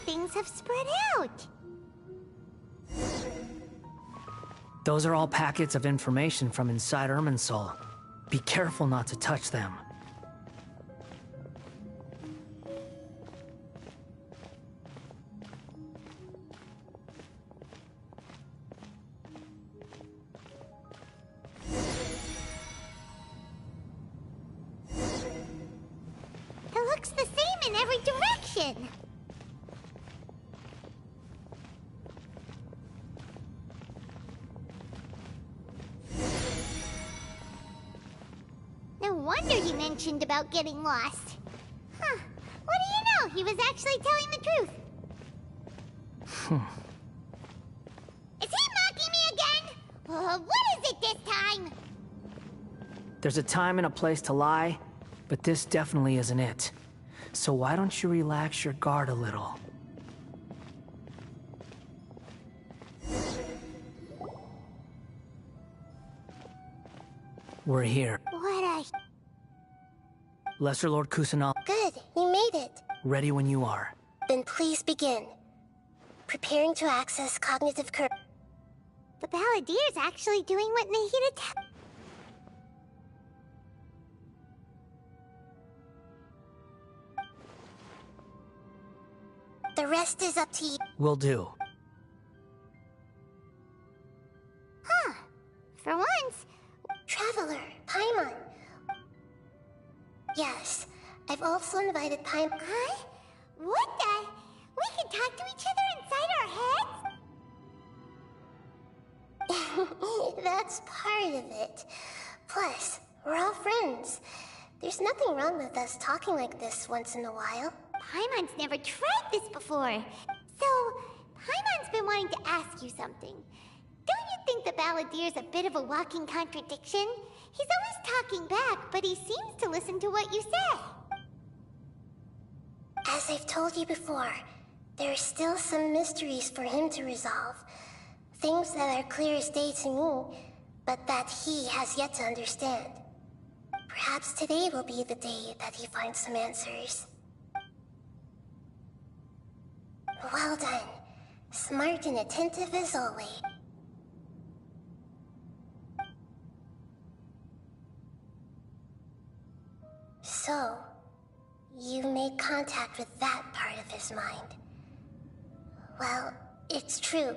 Things have spread out. Those are all packets of information from inside Irminsul. Be careful not to touch them. It looks the same in every direction. No wonder he mentioned about getting lost. Huh. What do you know? He was actually telling the truth. Is he mocking me again? What is it this time? There's a time and a place to lie, but this definitely isn't it. So why don't you relax your guard a little? We're here. What a... Lesser Lord Kusanal, Good, you made it. ready when you are. Then please begin. Preparing to access cognitive curve. The Balladeer's actually doing what Nahida The rest is up to you. Will do. Huh. For once. Traveler, Paimon. Yes, I've also invited Paimon. Huh? What the? We can talk to each other inside our heads? That's part of it. Plus, we're all friends. There's nothing wrong with us talking like this once in a while. Paimon's never tried this before. So, Paimon's been wanting to ask you something. Don't you think the Balladeer's a bit of a walking contradiction? He's always talking back, but he seems to listen to what you say. As I've told you before, there are still some mysteries for him to resolve. Things that are clear as day to me, but that he has yet to understand. Perhaps today will be the day that he finds some answers. Well done. Smart and attentive as always. So, you made contact with that part of his mind. Well, it's true.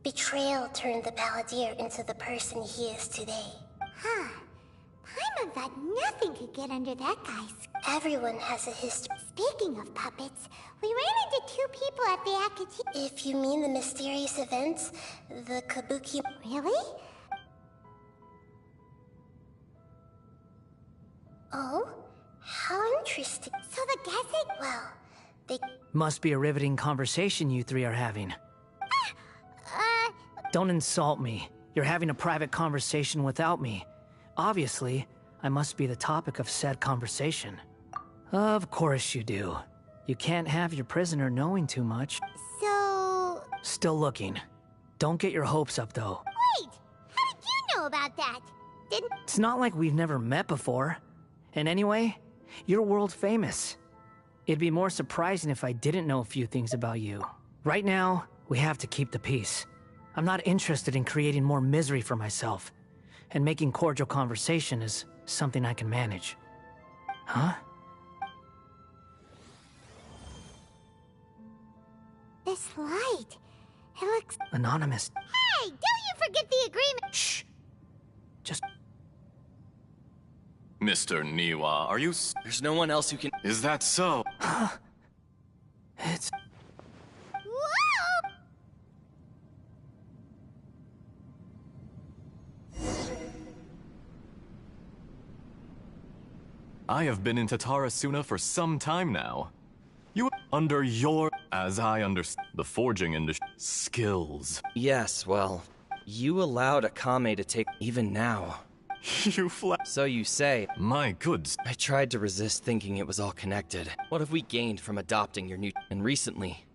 Betrayal turned the Balladeer into the person he is today. Huh. Paimon thought nothing could get under that guy's... Everyone has a history. Speaking of puppets, we ran into 2 people at the Akati... If you mean the mysterious events, the Kabuki... Really? Oh? How interesting. So the guessing... Well, they... Must be a riveting conversation you 3 are having. Don't insult me. You're having a private conversation without me. Obviously, I must be the topic of said conversation. Of course you do. You can't have your prisoner knowing too much. So... Still looking. Don't get your hopes up, though. Wait! How did you know about that? Didn't... It's not like we've never met before. And anyway, you're world famous. It'd be more surprising if I didn't know a few things about you. Right now, we have to keep the peace. I'm not interested in creating more misery for myself. And making cordial conversation is something I can manage. Huh? This light... It looks... Anonymous. Hey! Don't you forget the agreement! Shh! Just... Mr. Niwa, are you There's no one else who can... Is that so? It's... Whoa! I have been in Tatarasuna for some time now. You under your, as I understand, the forging industry skills. Yes, well, you allowed Akame to take even now. You So you say. My goods. I tried to resist thinking it was all connected. What have we gained from adopting your new... And recently,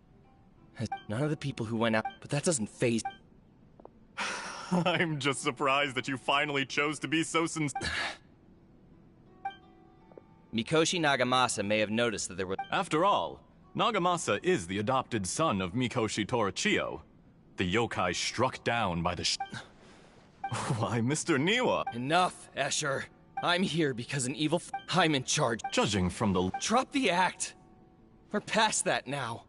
none of the people who went out... But that doesn't faze... I'm just surprised that you finally chose to be so sincere. Mikoshi Nagamasa may have noticed that there were... After all, Nagamasa is the adopted son of Mikoshi Torichio, the yokai struck down by the Why, Mr. Niwa! Enough, Escher. I'm here because an evil I'm in charge. Judging from the... Drop the act! We're past that now.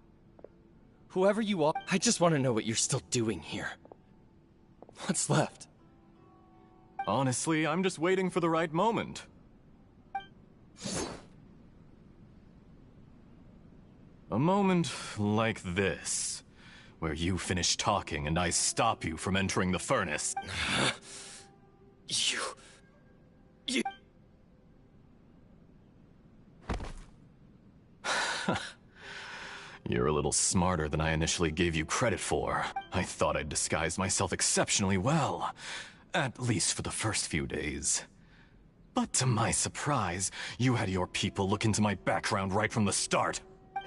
Whoever you are, I just want to know what you're still doing here. What's left? Honestly, I'm just waiting for the right moment. A moment like this, where you finish talking and I stop you from entering the furnace. You... You're a little smarter than I initially gave you credit for. I thought I'd disguised myself exceptionally well, at least for the first few days. But to my surprise, you had your people look into my background right from the start.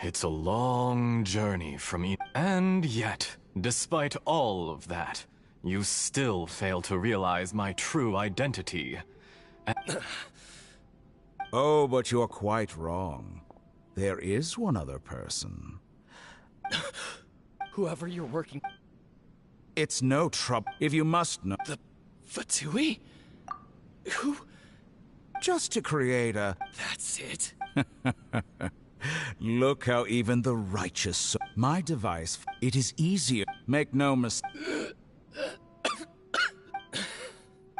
It's a long journey from me. And yet, despite all of that, you still fail to realize my true identity. Oh, but you're quite wrong. There is one other person. Whoever you're working... It's no trouble. If you must know... The Fatui? Who? Just to create a... That's it. Look how even the righteous... My device, it is easier. Make no mistake.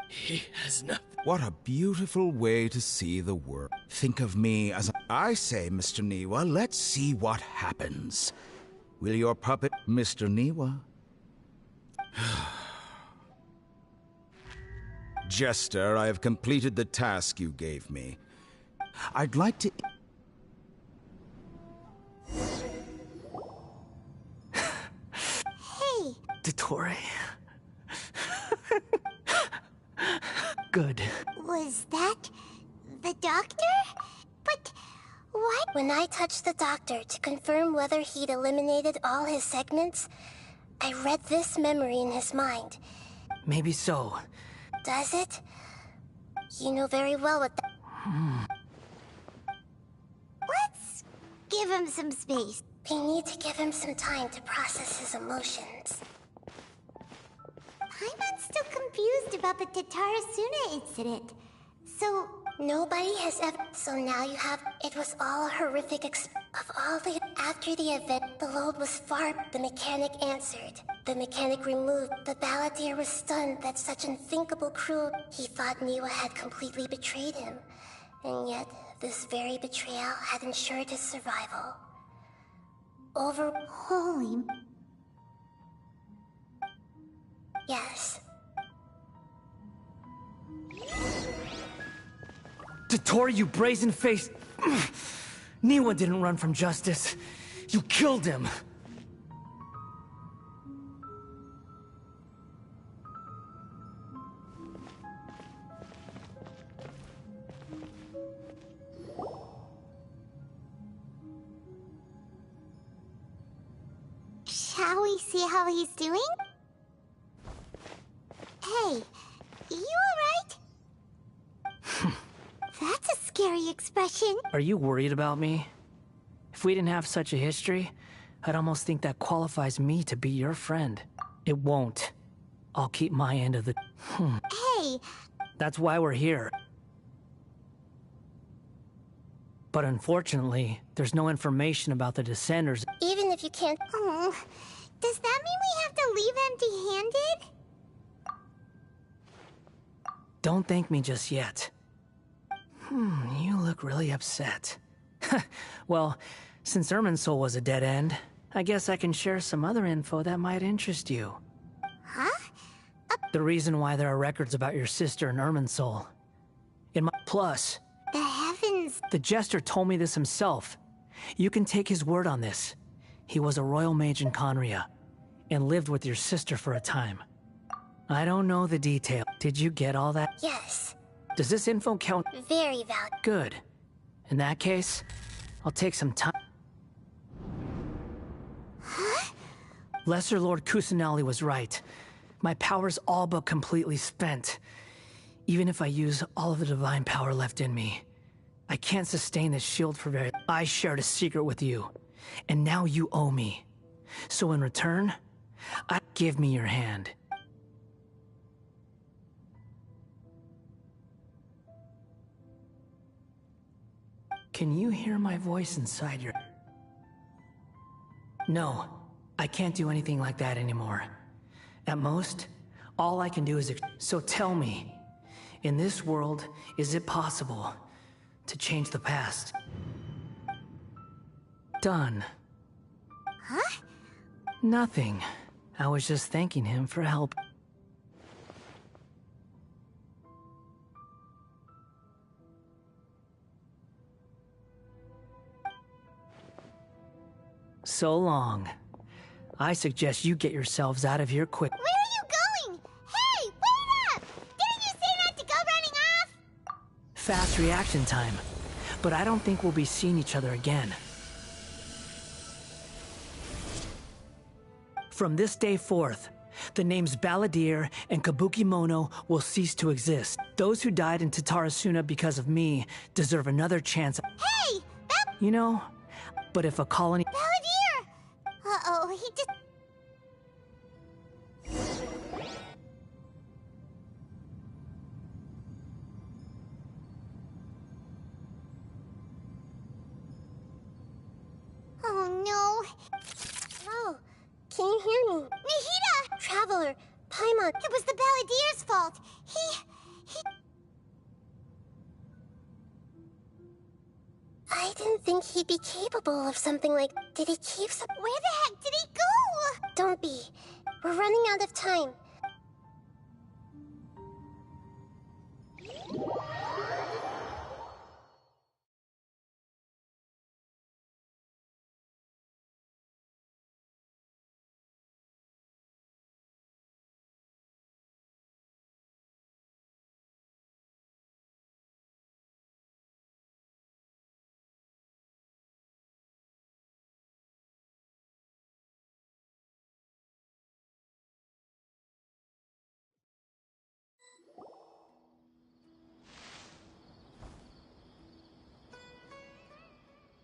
He has nothing. What a beautiful way to see the world. Think of me as I say, Mr. Niwa, let's see what happens. Will your puppet, Mr. Niwa? Jester, I have completed the task you gave me. I'd like to... Hey! Dottore. Good. Was that the doctor? But what? When I touched the doctor to confirm whether he'd eliminated all his segments, I read this memory in his mind. Maybe so. Does it? You know very well what that... Let's give him some space. We need to give him some time to process his emotions. I'm still confused about the Tatarasuna incident. So... Nobody has ever... So now you have... It was all a horrific of all the... After the event, the load was far... The mechanic answered. The mechanic removed. The balladeer was stunned that such unthinkable cruelty. He thought Niwa had completely betrayed him. And yet, this very betrayal had ensured his survival. Holy... Yes. Dottore, you brazen-faced... Niwa didn't run from justice. You killed him. Shall we see how he's doing? Hey, you alright? That's a scary expression. Are you worried about me? If we didn't have such a history, I'd almost think that qualifies me to be your friend. It won't. I'll keep my end of the... Hey! That's why we're here. But unfortunately, there's no information about the Descenders. Even if you can't... Oh, does that mean we have to leave empty-handed? Don't thank me just yet. You look really upset. Well, since Irminsul was a dead end, I guess I can share some other info that might interest you. Huh? The reason why there are records about your sister in Irminsul. In my... Plus... The heavens... The Jester told me this himself. You can take his word on this. He was a royal mage in Conria, and lived with your sister for a time. I don't know the detail. Did you get all that? Yes. Does this info count? Very valid. Good. In that case, I'll take some time. Huh? Lesser Lord Kusanali was right. My power's all but completely spent. Even if I use all of the divine power left in me, I can't sustain this shield for very... I shared a secret with you, and now you owe me. So in return, give me your hand. Can you hear my voice inside your... No, I can't do anything like that anymore. At most, all I can do is... So tell me, in this world, is it possible to change the past? Done. Huh? Nothing. I was just thanking him for help. So long. I suggest you get yourselves out of here quick. Where are you going? Hey, wait up! Didn't you say not to go running off? Fast reaction time. But I don't think we'll be seeing each other again. From this day forth, the names Balladeer and Kabukimono will cease to exist. Those who died in Tatarasuna because of me deserve another chance. Hey! You know, but if a colony... Balladeer! Uh-oh, he just... Oh, can you hear me? Nahida! Traveler, Paimon. It was the Balladier's fault. He... I didn't think he'd be capable of something like... Did he keep some... Where the heck did he go? Don't be. We're running out of time.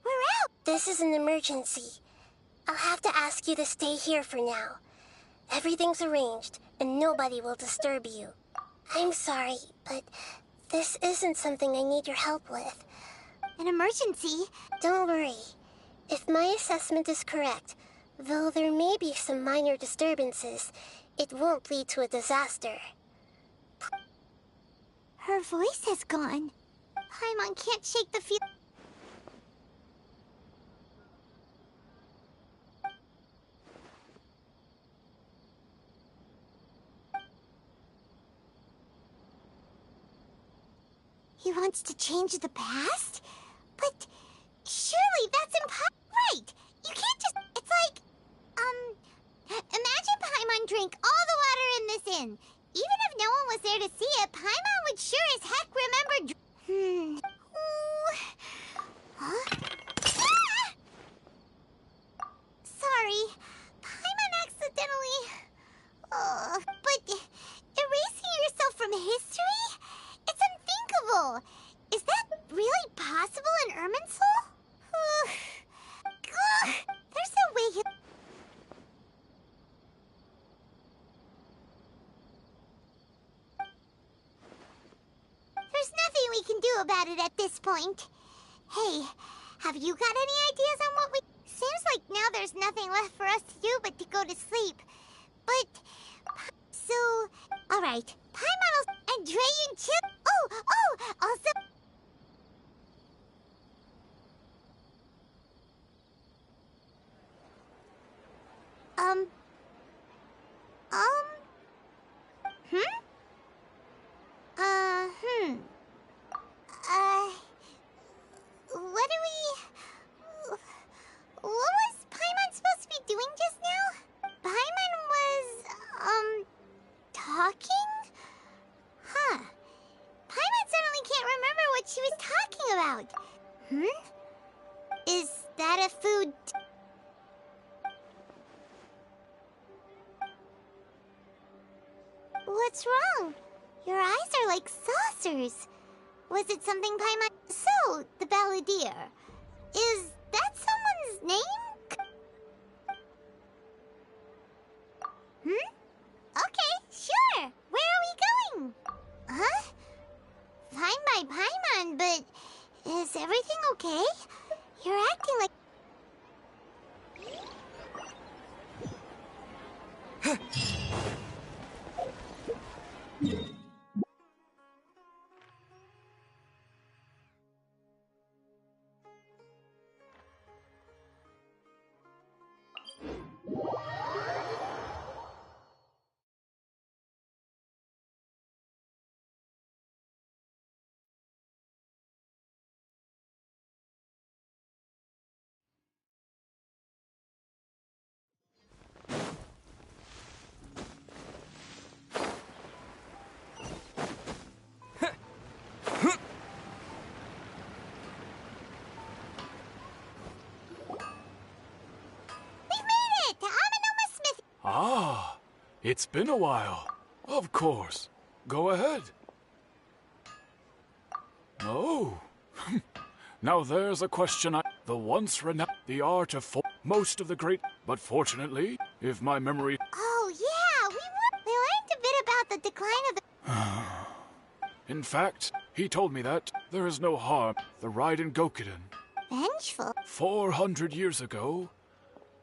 We're out! This is an emergency. I'll have to ask you to stay here for now. Everything's arranged, and nobody will disturb you. I'm sorry, but this isn't something I need your help with. An emergency? Don't worry. If my assessment is correct, though there may be some minor disturbances, it won't lead to a disaster. Her voice has gone. Paimon can't shake the feel. He wants to change the past? But surely that's impossible. Right! You can't just... It's like... Imagine Paimon drank all the water in this inn. Even if no one was there to see it, Paimon would sure as heck remember... Huh? Ah! Sorry. Paimon accidentally... but erasing yourself from history? It's unthinkable. Is that really possible in Irminsul? There's no way you... There's nothing we can do about it at this point. Hey, have you got any ideas on what we... Seems like now there's nothing left for us to do but to go to sleep. But... So... Alright, Paimon and Dre and Chip... Also... What do we... What was Paimon supposed to be doing just now? Paimon was, talking? Huh. Paimon suddenly can't remember what she was talking about. Is that a food... What's wrong? Your eyes are like saucers. Was it something Paimon... So, the Balladeer. Is that someone's name? Okay, sure. Where are we going? Huh? Fine by Paimon, but is everything okay? You're acting like... Ah, it's been a while. Of course. Go ahead. Oh. Now there's a question The once renowned... The art of... Most of the great... But fortunately, if my memory... Oh, yeah, we learned a bit about the decline of the... In fact, he told me that there is no harm. The Raiden Gokiden. Vengeful? 400 years ago,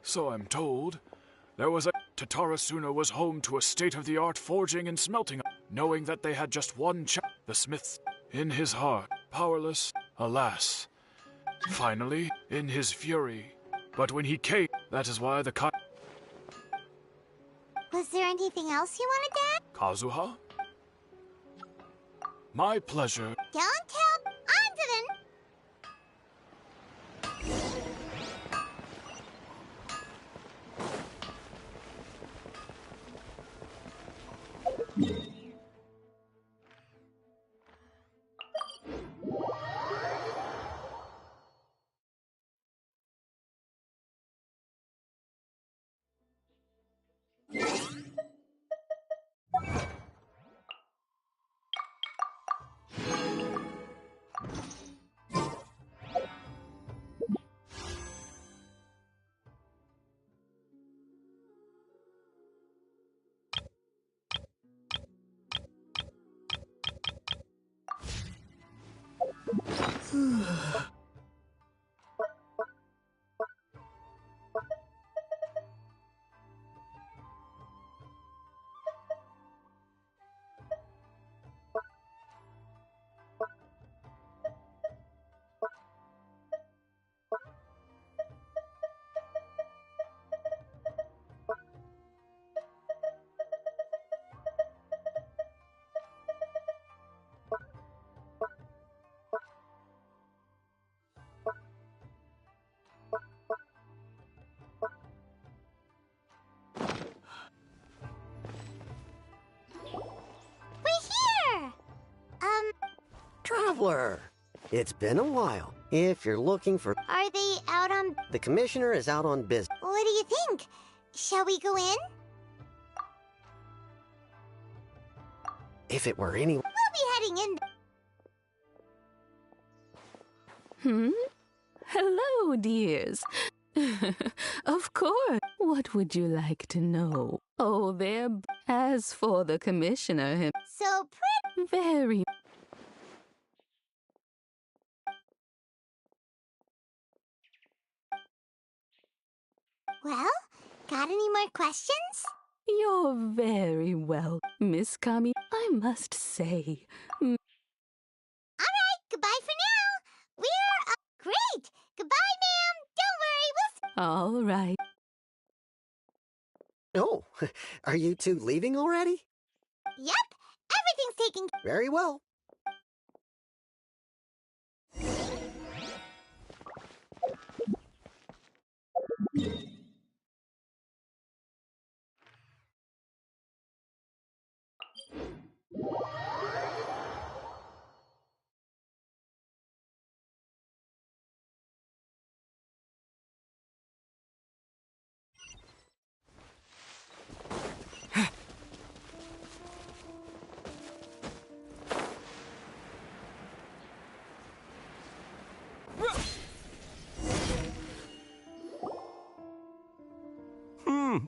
So I'm told. There was a Tatarasuna was home to a state-of-the-art forging and smelting, knowing that they had just one the smith in his heart, powerless, alas. Finally, in his fury. But when he came, that is why the Was there anything else you wanted to add? Kazuha? My pleasure. Don't tell. On to them. We're here! Traveler, it's been a while. If you're looking for... Are they out on... The commissioner is out on business. What do you think? Shall we go in? If it were any... We'll be heading in... Hello, dears. Of course. What would you like to know? Oh, there. As for the commissioner, So pretty. Very. Well, got any more questions? You're very well, Miss Kami. I must say. All right, goodbye for now. We're... great! Goodbye, ma'am. Don't worry, All right. Oh, are you two leaving already? Yep, everything's taken... Very well.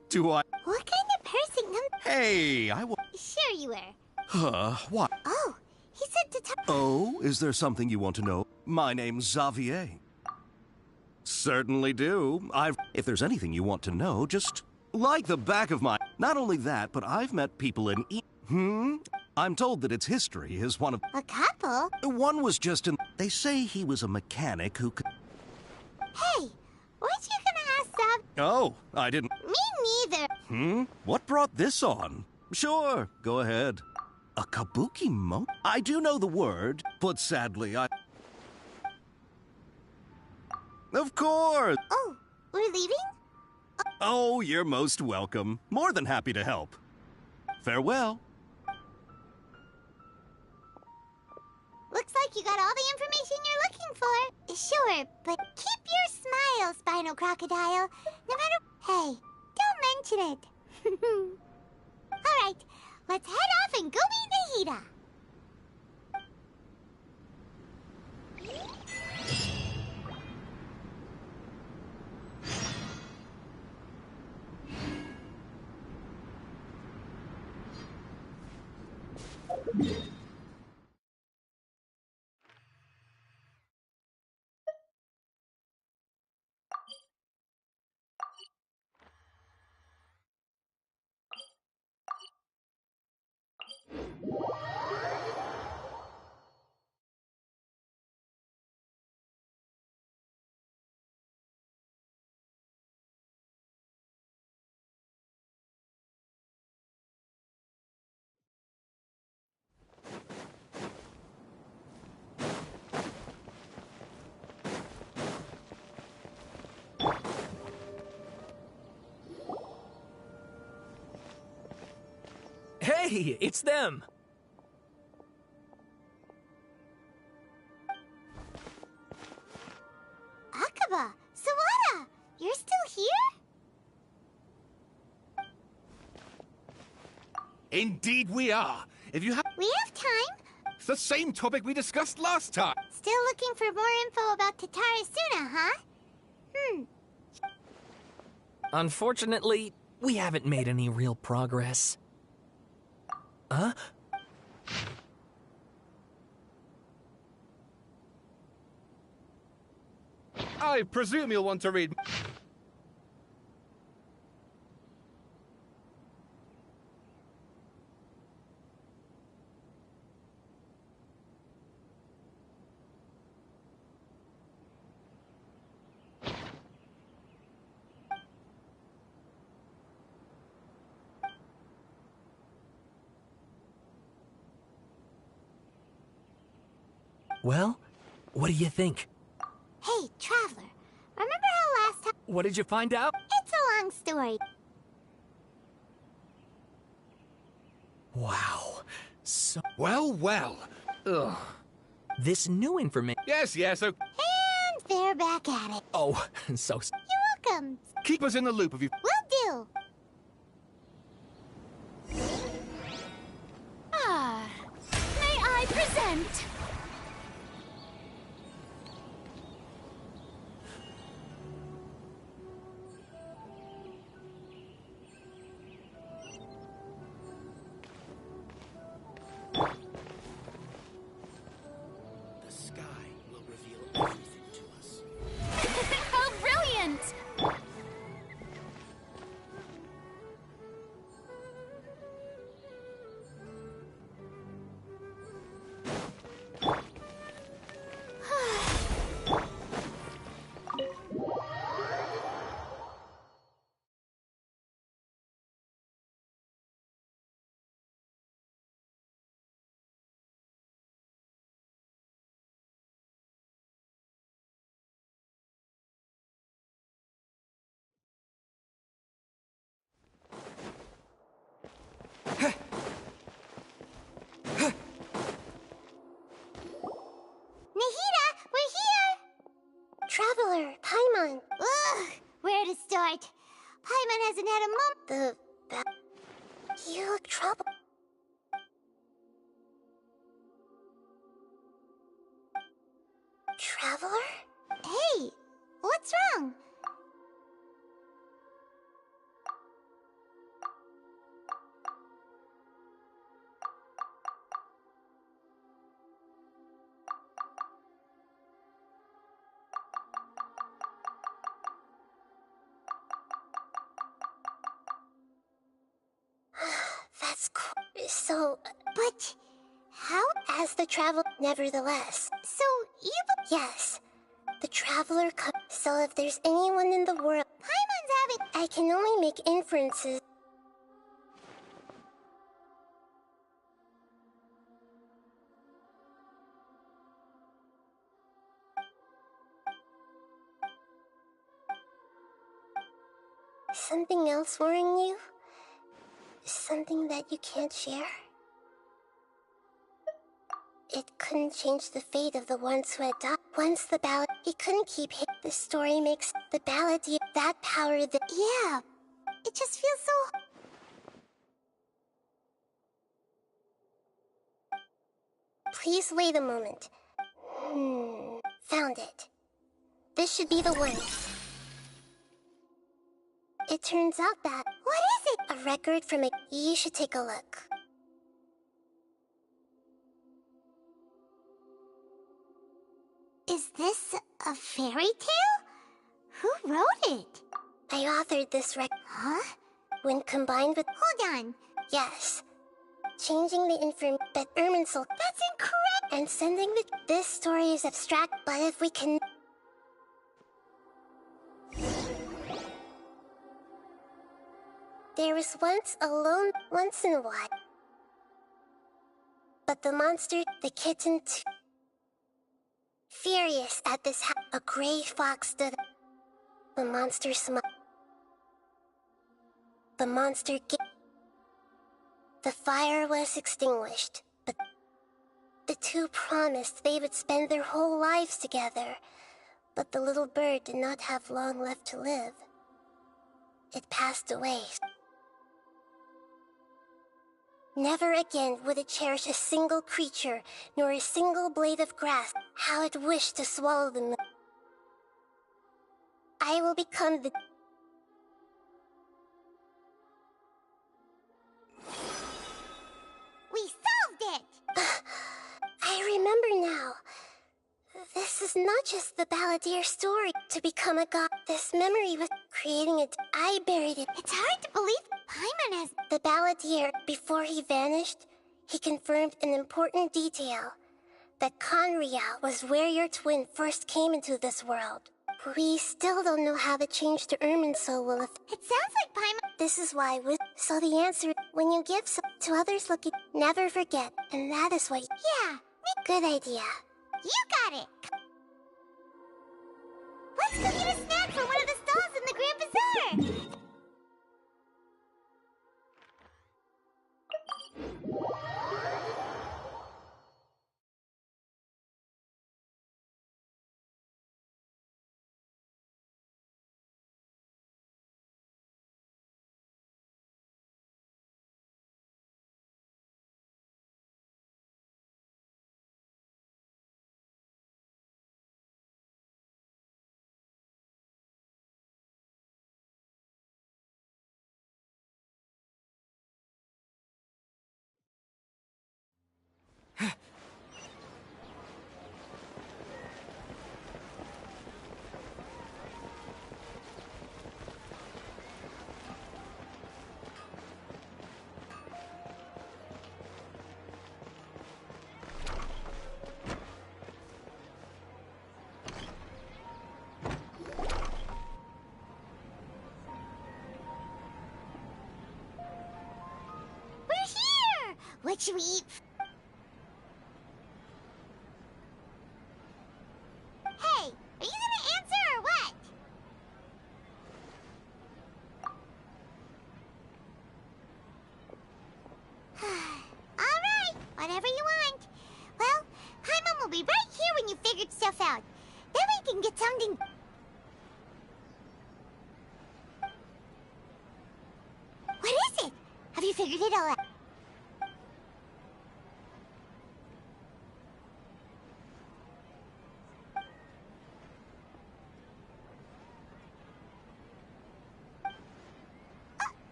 Do I? What kind of person comes... Hey, I will. Sure you were. What? Oh, he said to talk... Oh, is there something you want to know? My name's Xavier. Certainly do. If there's anything you want to know, just like the back of my... Not only that, but I've met people in I'm told that its history is one of... A couple? One was just in... They say he was a mechanic who could... Hey, weren't you gonna ask that? Oh, I didn't... Me neither. What brought this on? Sure, go ahead. A kabuki mo? I do know the word, but sadly I... Of course! Oh, we're leaving? Oh, you're most welcome. More than happy to help. Farewell. Looks like you got all the information you're looking for. Sure, but keep your smile, Spinal Crocodile. No matter... Hey, don't mention it. All right, let's head off and go meet Nahida. Hey, it's them! Akaba, Sawada, you're still here? Indeed we are. If you have... We have time. It's the same topic we discussed last time. Still looking for more info about Tatarasuna, huh? Unfortunately, we haven't made any real progress. Huh? I presume you'll want to read... Well, what do you think? Hey, Traveler, remember how last time... What did you find out? It's a long story. Wow. So... Well. Ugh. This new information... Yes, okay. And they're back at it. Oh, so... You're welcome. Keep us in the loop if you... Will do. May I present? The sky will reveal everything to us. How brilliant! Nahida, we're here! Traveler, Paimon. Ugh, where to start? Paimon hasn't had a moment. You look troubled. Traveler? Hey, what's wrong? That's cool. So... But... how? As the traveler... Nevertheless. So, you... Yes. The traveler so if there's anyone in the world... Paimon's having... I can only make inferences. Something else worrying you? Something that you can't share? It couldn't change the fate of the ones who had died. Once the ballad, he couldn't keep hit. The story makes the ballad that power that... Yeah, it just feels so... Please wait a moment. Found it. This should be the one. It turns out that... What is it? A record from a... You should take a look. Is this a fairy tale? Who wrote it? I authored this record. Huh? When combined with... Hold on. Yes. Changing the information... But Irminsul... That's incredible! And sending the... This story is abstract, but if we can... There was once a lone... Once in a while. But the monster... The kitten... Furious at this a gray fox stood. The monster smiled. The monster The fire was extinguished, but the two promised they would spend their whole lives together. But the little bird did not have long left to live. It passed away. Never again would it cherish a single creature, nor a single blade of grass. How it wished to swallow the moon. I will become the... We solved it! I remember now. This is not just the Balladeer story to become a god. This memory was creating it. I buried it. It's hard to believe Paimon has... The Balladeer, before he vanished, he confirmed an important detail. That Conria was where your twin first came into this world. We still don't know how the change to Irminsul will affect. It sounds like Paimon... This is why so the answer, when you give to others looking, never forget. And that is what... Yeah. Good idea. You got it! Let's go get a snack from one of the stalls in the Grand Bazaar! What should we eat? Hey, are you gonna answer or what? Alright, whatever you want. Well, Paimon will be right here when you figured stuff out. Then we can get something... What is it? Have you figured it all out?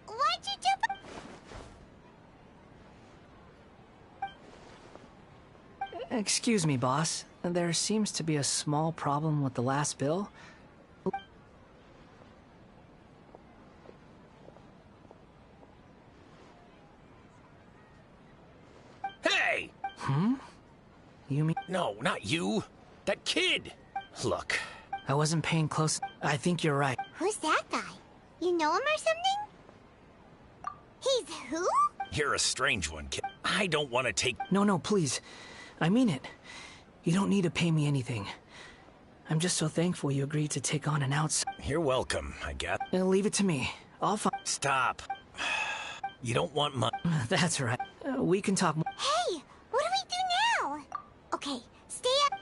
Why'd you jump? Excuse me, boss. There seems to be a small problem with the last bill. Hey! You mean... No, not you. That kid. Look. I wasn't paying close... I think you're right. Who's that guy? You know him or something? He's who? You're a strange one, kid. I don't want to take... No, please. I mean it. You don't need to pay me anything. I'm just so thankful you agreed to take on an outs... You're welcome, I guess. Leave it to me. I'll find... Stop. You don't want my... That's right. We can talk... Hey, what do we do now? Okay, stay up...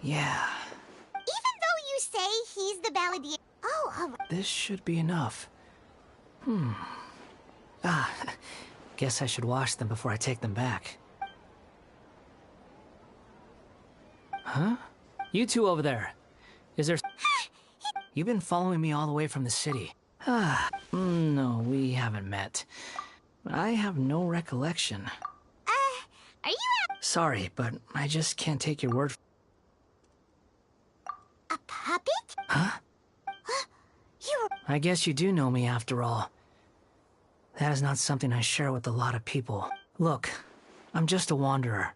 Yeah. Even though you say he's the balladeer... Oh, This should be enough. Guess I should wash them before I take them back. Huh? You two over there. Is there... You've been following me all the way from the city. No, we haven't met. I have no recollection. Are you Sorry, but I just can't take your word. a puppet? Huh? You I guess you do know me after all. That is not something I share with a lot of people. Look, I'm just a wanderer.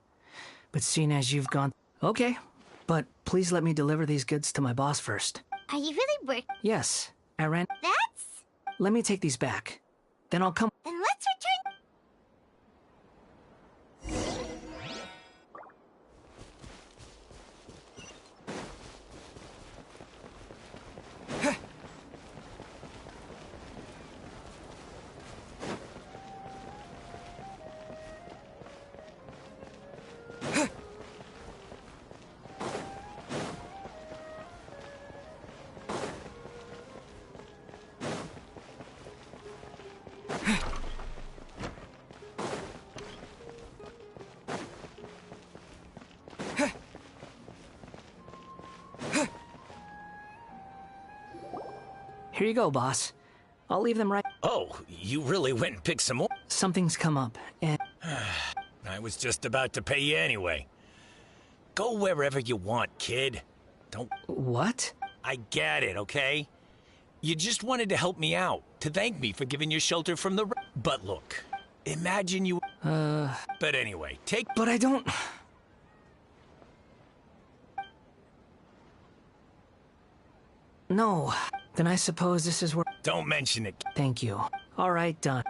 But seeing as you've gone... Okay, but please let me deliver these goods to my boss first. Are you really working? Yes, I ran... That's... Let me take these back. Then I'll come... Then let's return... Here you go, boss. I'll leave them right... Oh, you really went and picked some more? Something's come up, and... I was just about to pay you anyway. Go wherever you want, kid. Don't... What? I get it, okay? You just wanted to help me out, to thank me for giving you shelter from the... But look, imagine you... But anyway, take... But I don't... No. Then I suppose this is where... Don't mention it. Thank you. All right, done.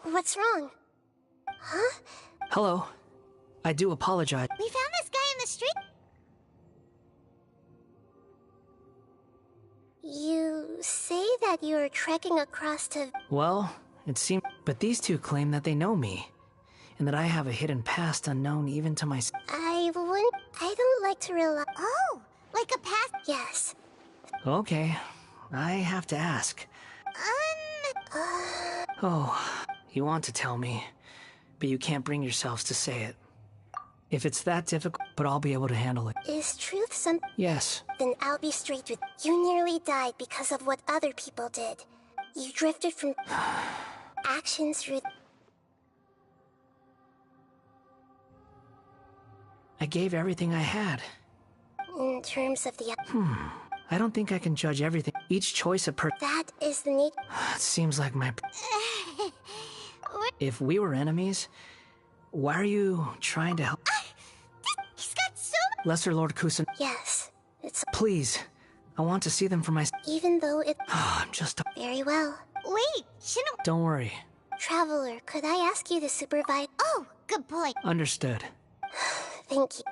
What's wrong? Huh? Hello. I do apologize. We found this guy in the street. You say that you're trekking across to... Well, it seems... But these two claim that they know me, and that I have a hidden past unknown even to myself. I don't like to rely... Oh, like a past... Yes. Okay. I have to ask. Oh, you want to tell me, but you can't bring yourselves to say it. If it's that difficult, but I'll be able to handle it. Is truth some... Yes. Then I'll be straight with... You nearly died because of what other people did. You drifted from... actions through... I gave everything I had. In terms of the... I don't think I can judge everything. Each choice a That is the need... It seems like my... If we were enemies, why are you trying to help? He's got so... Lesser Lord Kusan... Yes, it's... Please, I want to see them for myself. Even though it... I'm just... Very well. Wait, shouldn't... Don't worry. Traveler, could I ask you to supervise... Oh, good point. Understood. Thank you.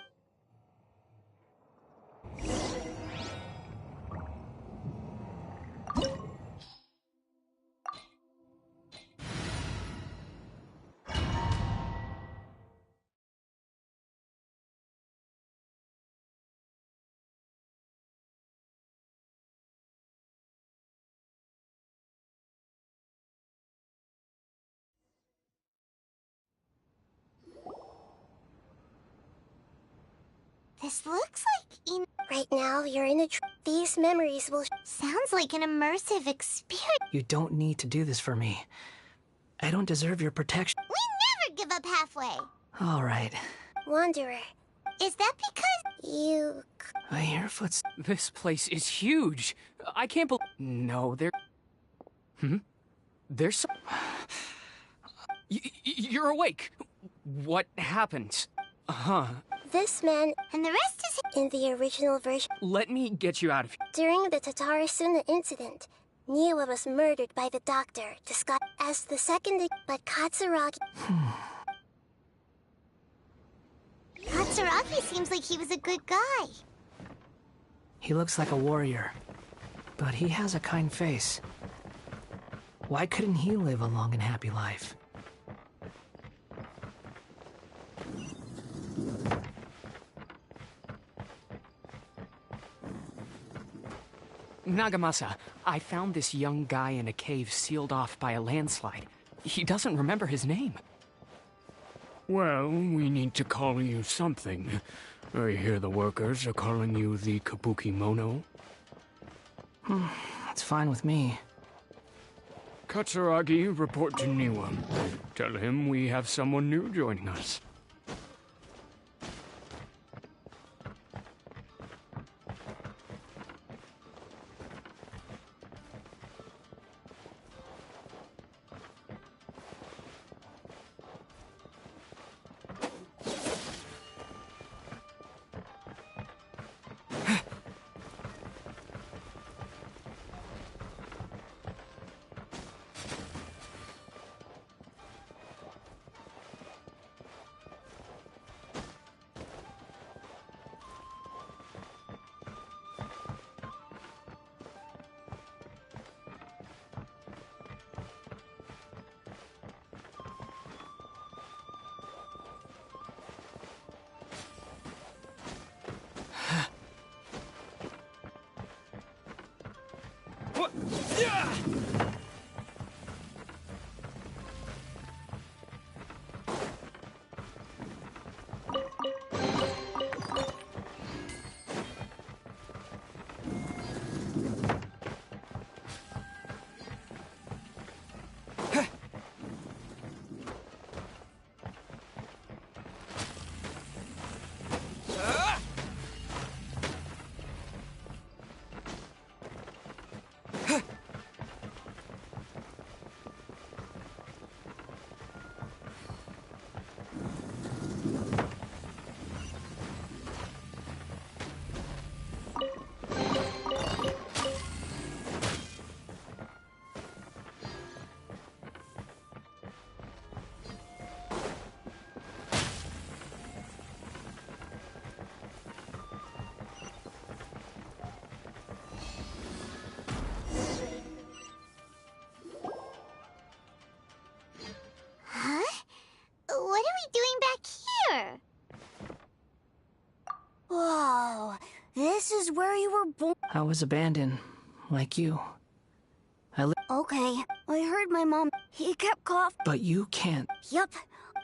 This looks like in... Right now, you're in a... These memories will... Sounds like an immersive experience. You don't need to do this for me. I don't deserve your protection. We never give up halfway. All right. Wanderer. Is that because... You... I hear footsteps. This place is huge. I can't believe... No, there... There's some... You're awake. What happened? This man... And the rest is... In the original version... Let me get you out of here. During the Tatarasuna incident, Niwa was murdered by the doctor, disguised as the second... But Katsuragi... Katsuragi seems like he was a good guy. He looks like a warrior, but he has a kind face. Why couldn't he live a long and happy life? Nagamasa, I found this young guy in a cave sealed off by a landslide. He doesn't remember his name. Well, we need to call you something. I hear the workers are calling you the Kabuki Mono. That's fine with me. Katsuragi, report to Niwa. Tell him we have someone new joining us. What are we doing back here? Whoa, this is where you were born. I was abandoned, like you. Okay, I heard my mom. He kept coughing. But you can't. Yup.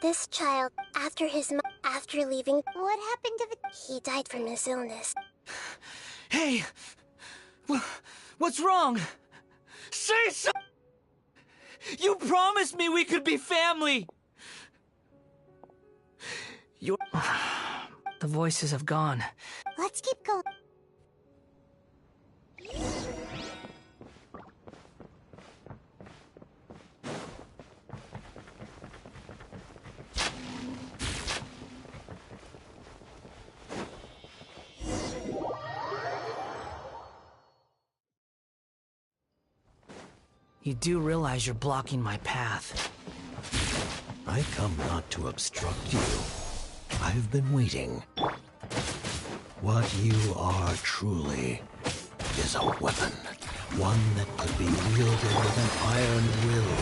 This child, after leaving, what happened to the... He died from his illness. Hey! What's wrong? Say so! You promised me we could be family! The voices have gone. Let's keep going. You do realize you're blocking my path. I come not to obstruct you. I've been waiting. What you are truly is a weapon. One that could be wielded with an iron will.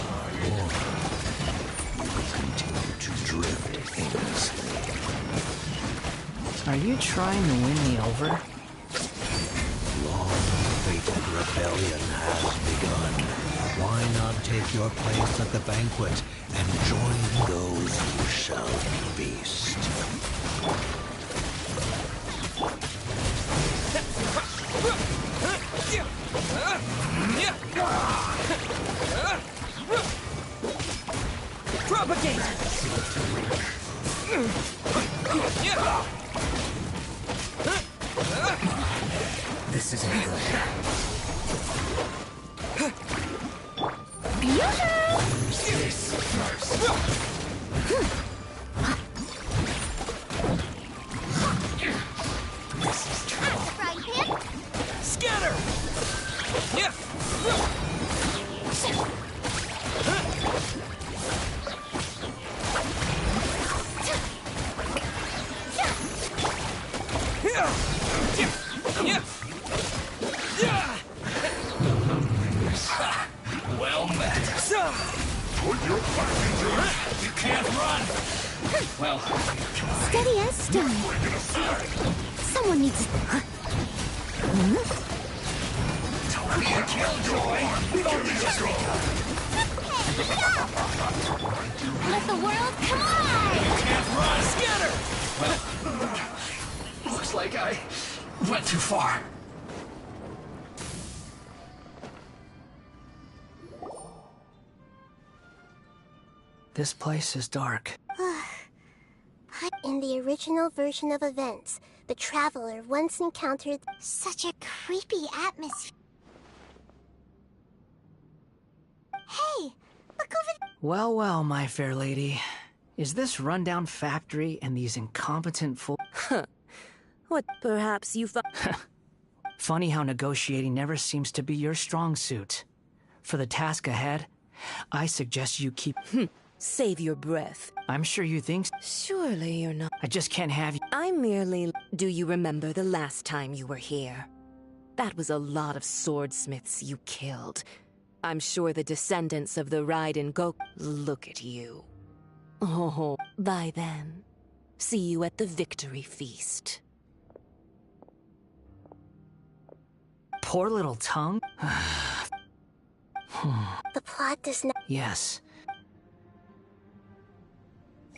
Or you could continue to drift aimlessly. Are you trying to win me over? Long-fated rebellion has begun. Why not take your place at the banquet and join those who shall feast? Propagate! Scatter! Yeah! Well met. Put your back into it. You can't run. Well, Steady as stone. Someone needs... don't be a killjoy. We've only just begun. Let the world come alive! You can't run. Scatter! Well, looks like I went too far. This place is dark. In the original version of events, the Traveler once encountered such a creepy atmosphere. Hey, look over there. Well, well, my fair lady. Is this rundown factory and these incompetent fools? What, perhaps you Funny how negotiating never seems to be your strong suit. For the task ahead, I suggest you keep... Save your breath. I'm sure you think... Surely you're not... I just can't have you... I merely... Do you remember the last time you were here? That was a lot of swordsmiths you killed. I'm sure the descendants of the Raiden Goku... Look at you. Oh, by then. See you at the victory feast. Poor little tongue? the plot does not... Yes.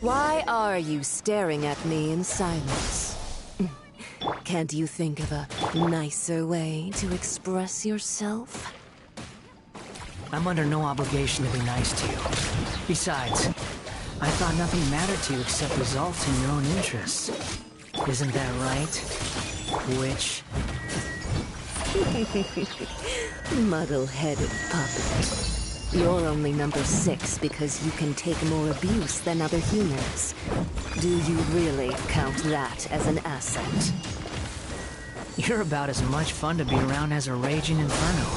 Why are you staring at me in silence? Can't you think of a nicer way to express yourself? I'm under no obligation to be nice to you. Besides, I thought nothing mattered to you except results in your own interests. Isn't that right, witch? Muddle-headed puppet. You're only number 6 because you can take more abuse than other humans. Do you really count that as an asset? You're about as much fun to be around as a raging inferno.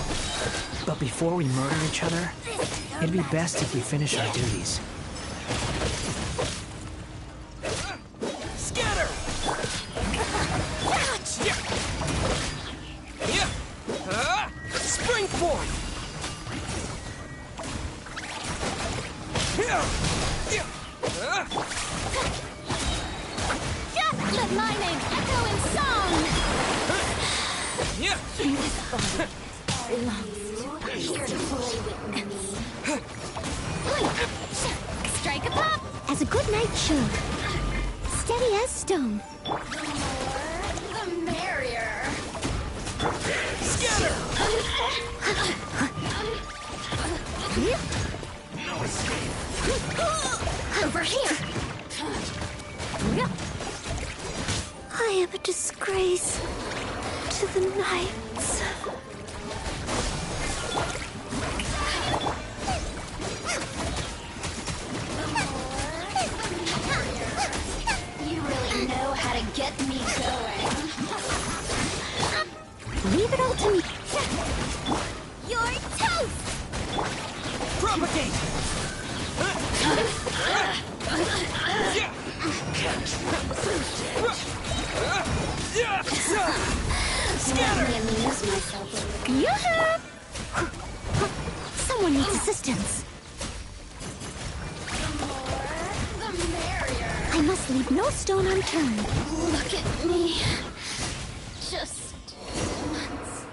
But before we murder each other, it'd be best if we finish our duties. Scatter! Springboard! Just let my name echo in song! This body belongs to here to play with me. Strike a pop! As a good knight should. Steady as stone. The more, the merrier. Scatter! no escape. Over here! I am a disgrace to the knights. You really know how to get me going. Leave it all to me. You're toast! Propagate! Scatter! Yoo-hoo! Someone needs assistance. The merrier. I must leave no stone unturned. Look at me. Just once.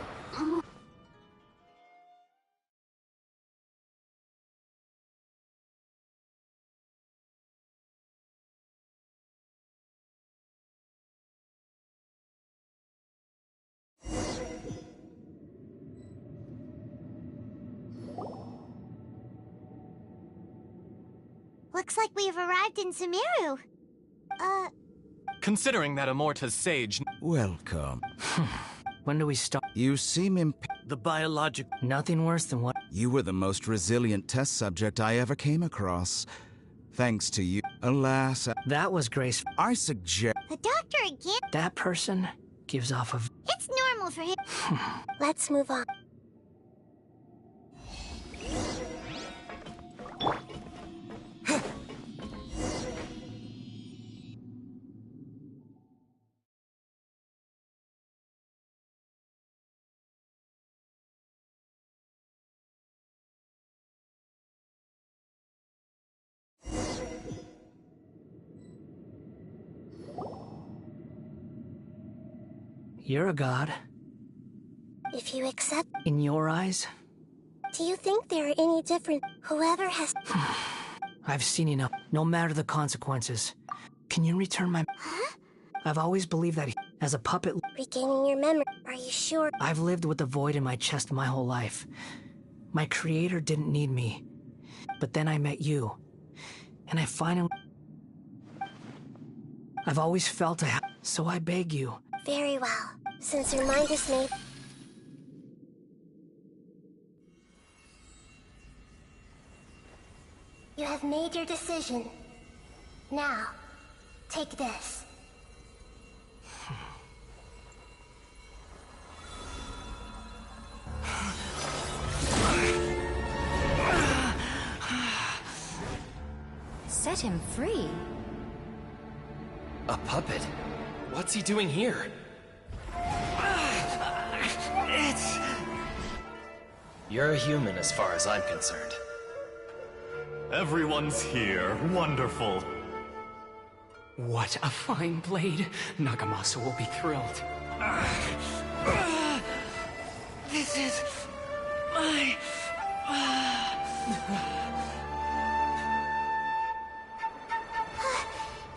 Looks like we've arrived in Sumeru. Considering that Amorta's sage... Welcome. When do we start? You seem The biologic... Nothing worse than what? You were the most resilient test subject I ever came across. Thanks to you. Alas... That was Grace. I suggest... The doctor again? That person gives off of... It's normal for him. Let's move on. You're a god. If you accept... In your eyes? Do you think there are any different... Whoever has... I've seen enough. No matter the consequences. Can you return my... Huh? I've always believed that as a puppet... Regaining your memory. Are you sure? I've lived with the void in my chest my whole life. My creator didn't need me. But then I met you. And I finally... I've always felt so I beg you. Very well. Since your mind is made... You have made your decision. Now, take this. Set him free. A puppet? What's he doing here? You're a human as far as I'm concerned. Everyone's here. Wonderful. What a fine blade. Nagamasa will be thrilled. This is my...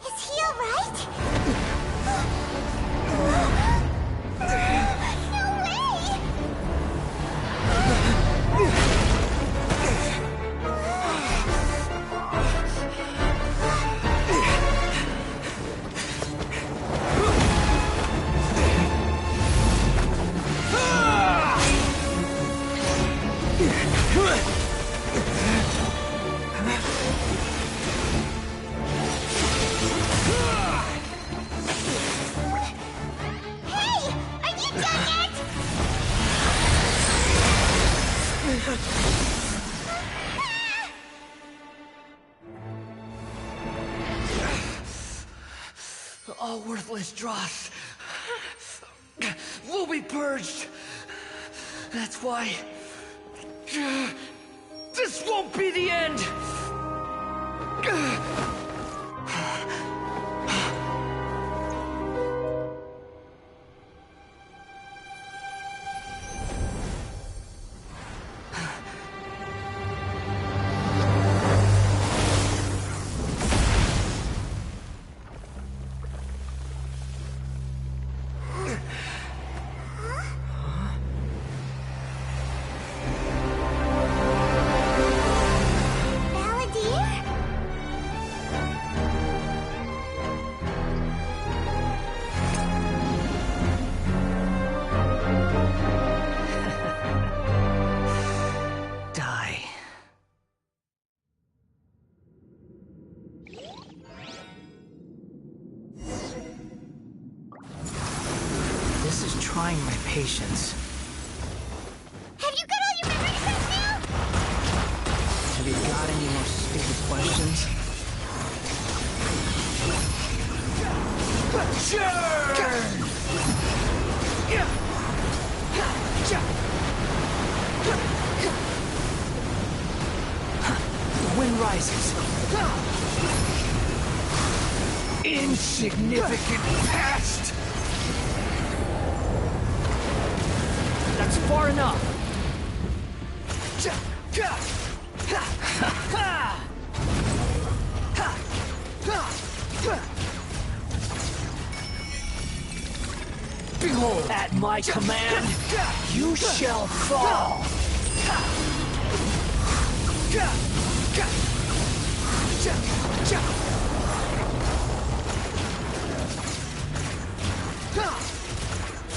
Is he alright? No way! All worthless dross will be purged. That's why this won't be the end. This is trying my patience. Have you got all your memories back now? Have you got any more stupid questions? The wind rises. Insignificant past! That's far enough. Behold, at my command, you shall fall.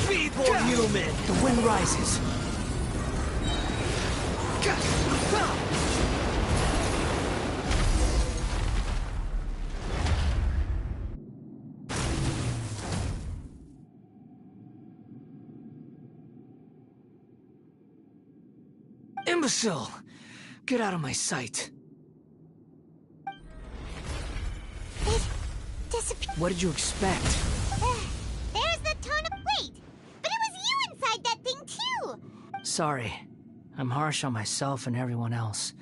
Be Poor human! The wind rises. Imbecile! Get out of my sight. What did you expect? There's the ton of— Wait! But it was you inside that thing, too! Sorry. I'm harsh on myself and everyone else.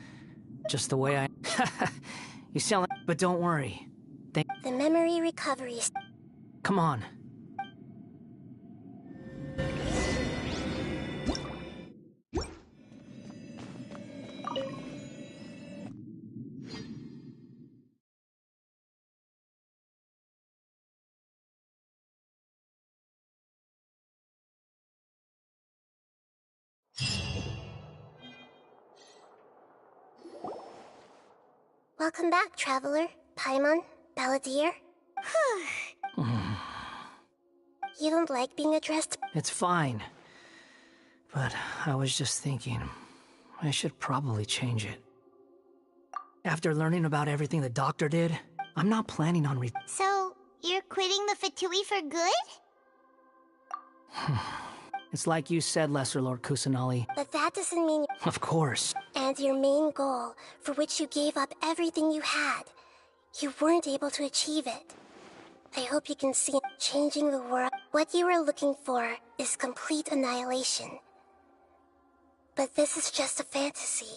Just the way I... You sound like... But don't worry. The memory recovery... Come on. Welcome back, Traveler, Paimon, Balladeer. You don't like being addressed? It's fine. But I was just thinking, I should probably change it. After learning about everything the doctor did, I'm not planning on So, you're quitting the Fatui for good? It's like you said, Lesser Lord Kusanali. But that doesn't mean... Of course. And your main goal, for which you gave up everything you had, you weren't able to achieve it. I hope you can see changing the world. What you were looking for is complete annihilation. But this is just a fantasy.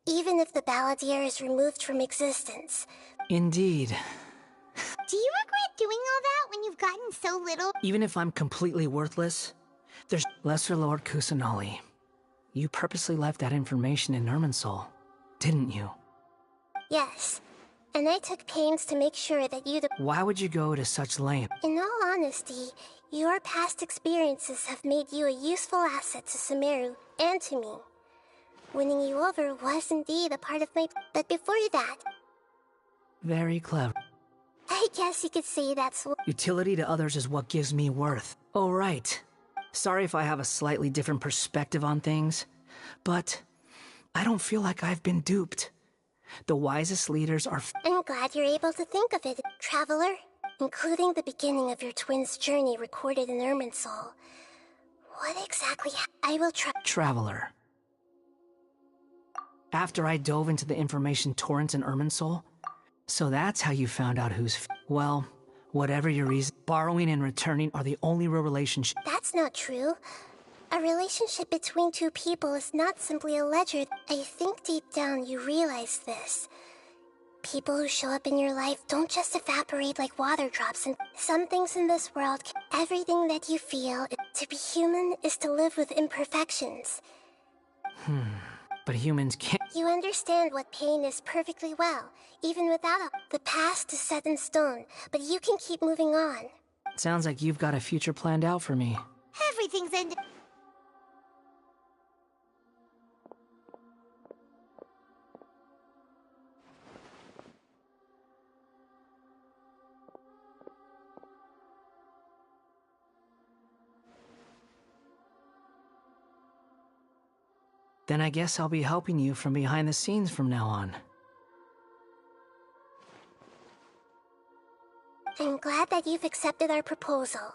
Even if the Balladeer is removed from existence... Indeed. Do you regret doing all that when you've gotten so little? Even if I'm completely worthless, there's... Lesser Lord Kusanali. You purposely left that information in Irminsul, didn't you? Yes. And I took pains to make sure that you... Why would you go to such length? In all honesty, your past experiences have made you a useful asset to Sumeru and to me. Winning you over was indeed a part of my... But before that... Very clever. I guess you could say that's... Utility to others is what gives me worth. Oh, right. Sorry if I have a slightly different perspective on things, but I don't feel like I've been duped. The wisest leaders are... I'm glad you're able to think of it, Traveler. Including the beginning of your twins' journey recorded in Irminsul. What exactly... I will try... Traveler. After I dove into the information torrents in Irminsul, so that's how you found out who's... Well, whatever your reason, borrowing and returning are the only real relationship... That's not true. A relationship between two people is not simply a ledger. I think deep down you realize this. People who show up in your life don't just evaporate like water drops, and some things in this world, everything that you feel, to be human is to live with imperfections. But humans can't... You understand what pain is perfectly well, even without the past is set in stone, but you can keep moving on. Sounds like you've got a future planned out for me. Everything's ended. Then I guess I'll be helping you from behind the scenes from now on. I'm glad that you've accepted our proposal.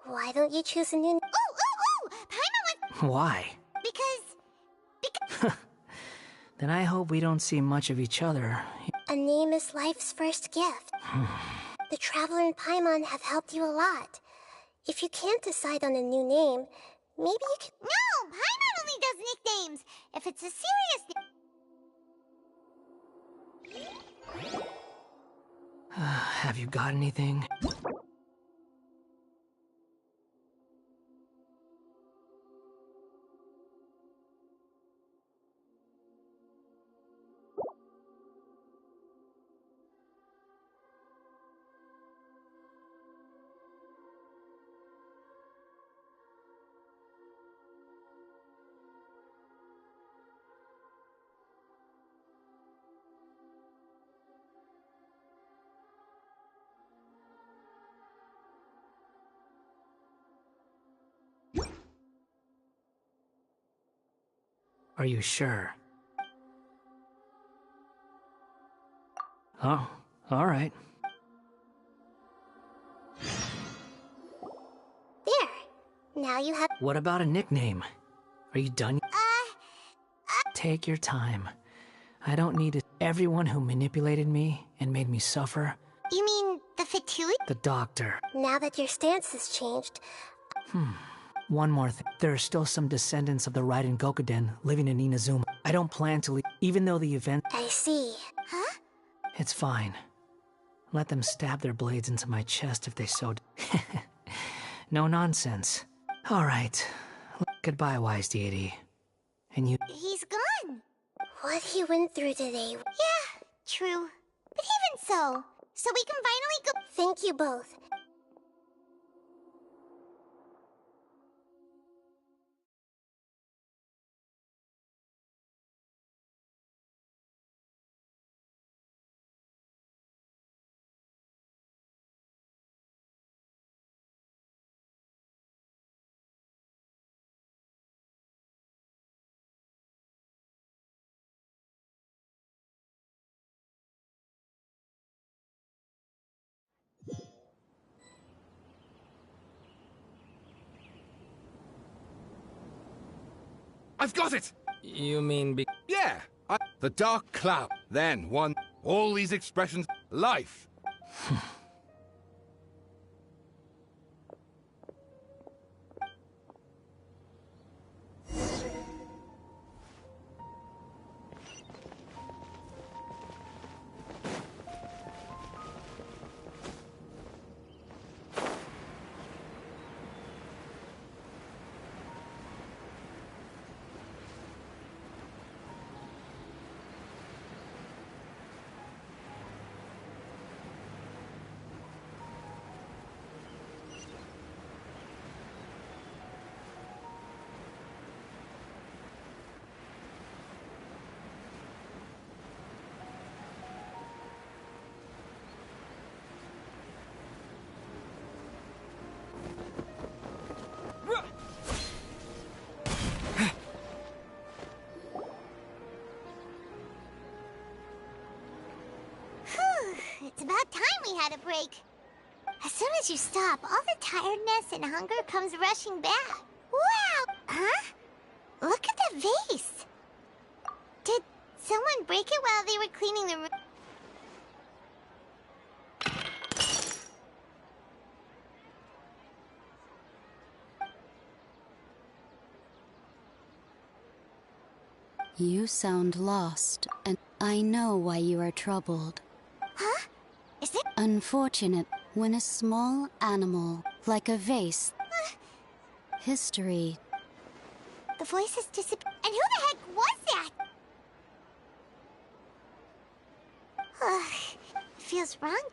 Why don't you choose a new... Ooh! Paimon! Why? Because... Then I hope we don't see much of each other. A name is life's first gift. The Traveler and Paimon have helped you a lot. If you can't decide on a new name, maybe you can... No! Paimon only does nicknames! If it's a serious... Have you got anything? Are you sure? Oh, alright. There. Now you have. What about a nickname? Are you done? Take your time. I don't need it. Everyone who manipulated me and made me suffer. You mean the Fatui? The doctor. Now that your stance has changed. One more thing. There are still some descendants of the Raiden Gokuden living in Inazuma. I don't plan to leave, even though the event. I see. Huh? It's fine. Let them stab their blades into my chest if they so. No nonsense. All right. Goodbye, wise deity. And you. He's gone. What he went through today. Yeah, true. But even so we can finally go. Thank you both. I've got it! You mean Yeah! The dark cloud. Then one. All these expressions. Life. It's about time we had a break. As soon as you stop, all the tiredness and hunger comes rushing back. Wow! Huh? Look at that vase. Did someone break it while they were cleaning the room? You sound lost, and I know why you are troubled. Huh? Is it? Unfortunate when a small animal, like a vase, history. The voices disappeared. And who the heck was that? Ugh, it feels wrong.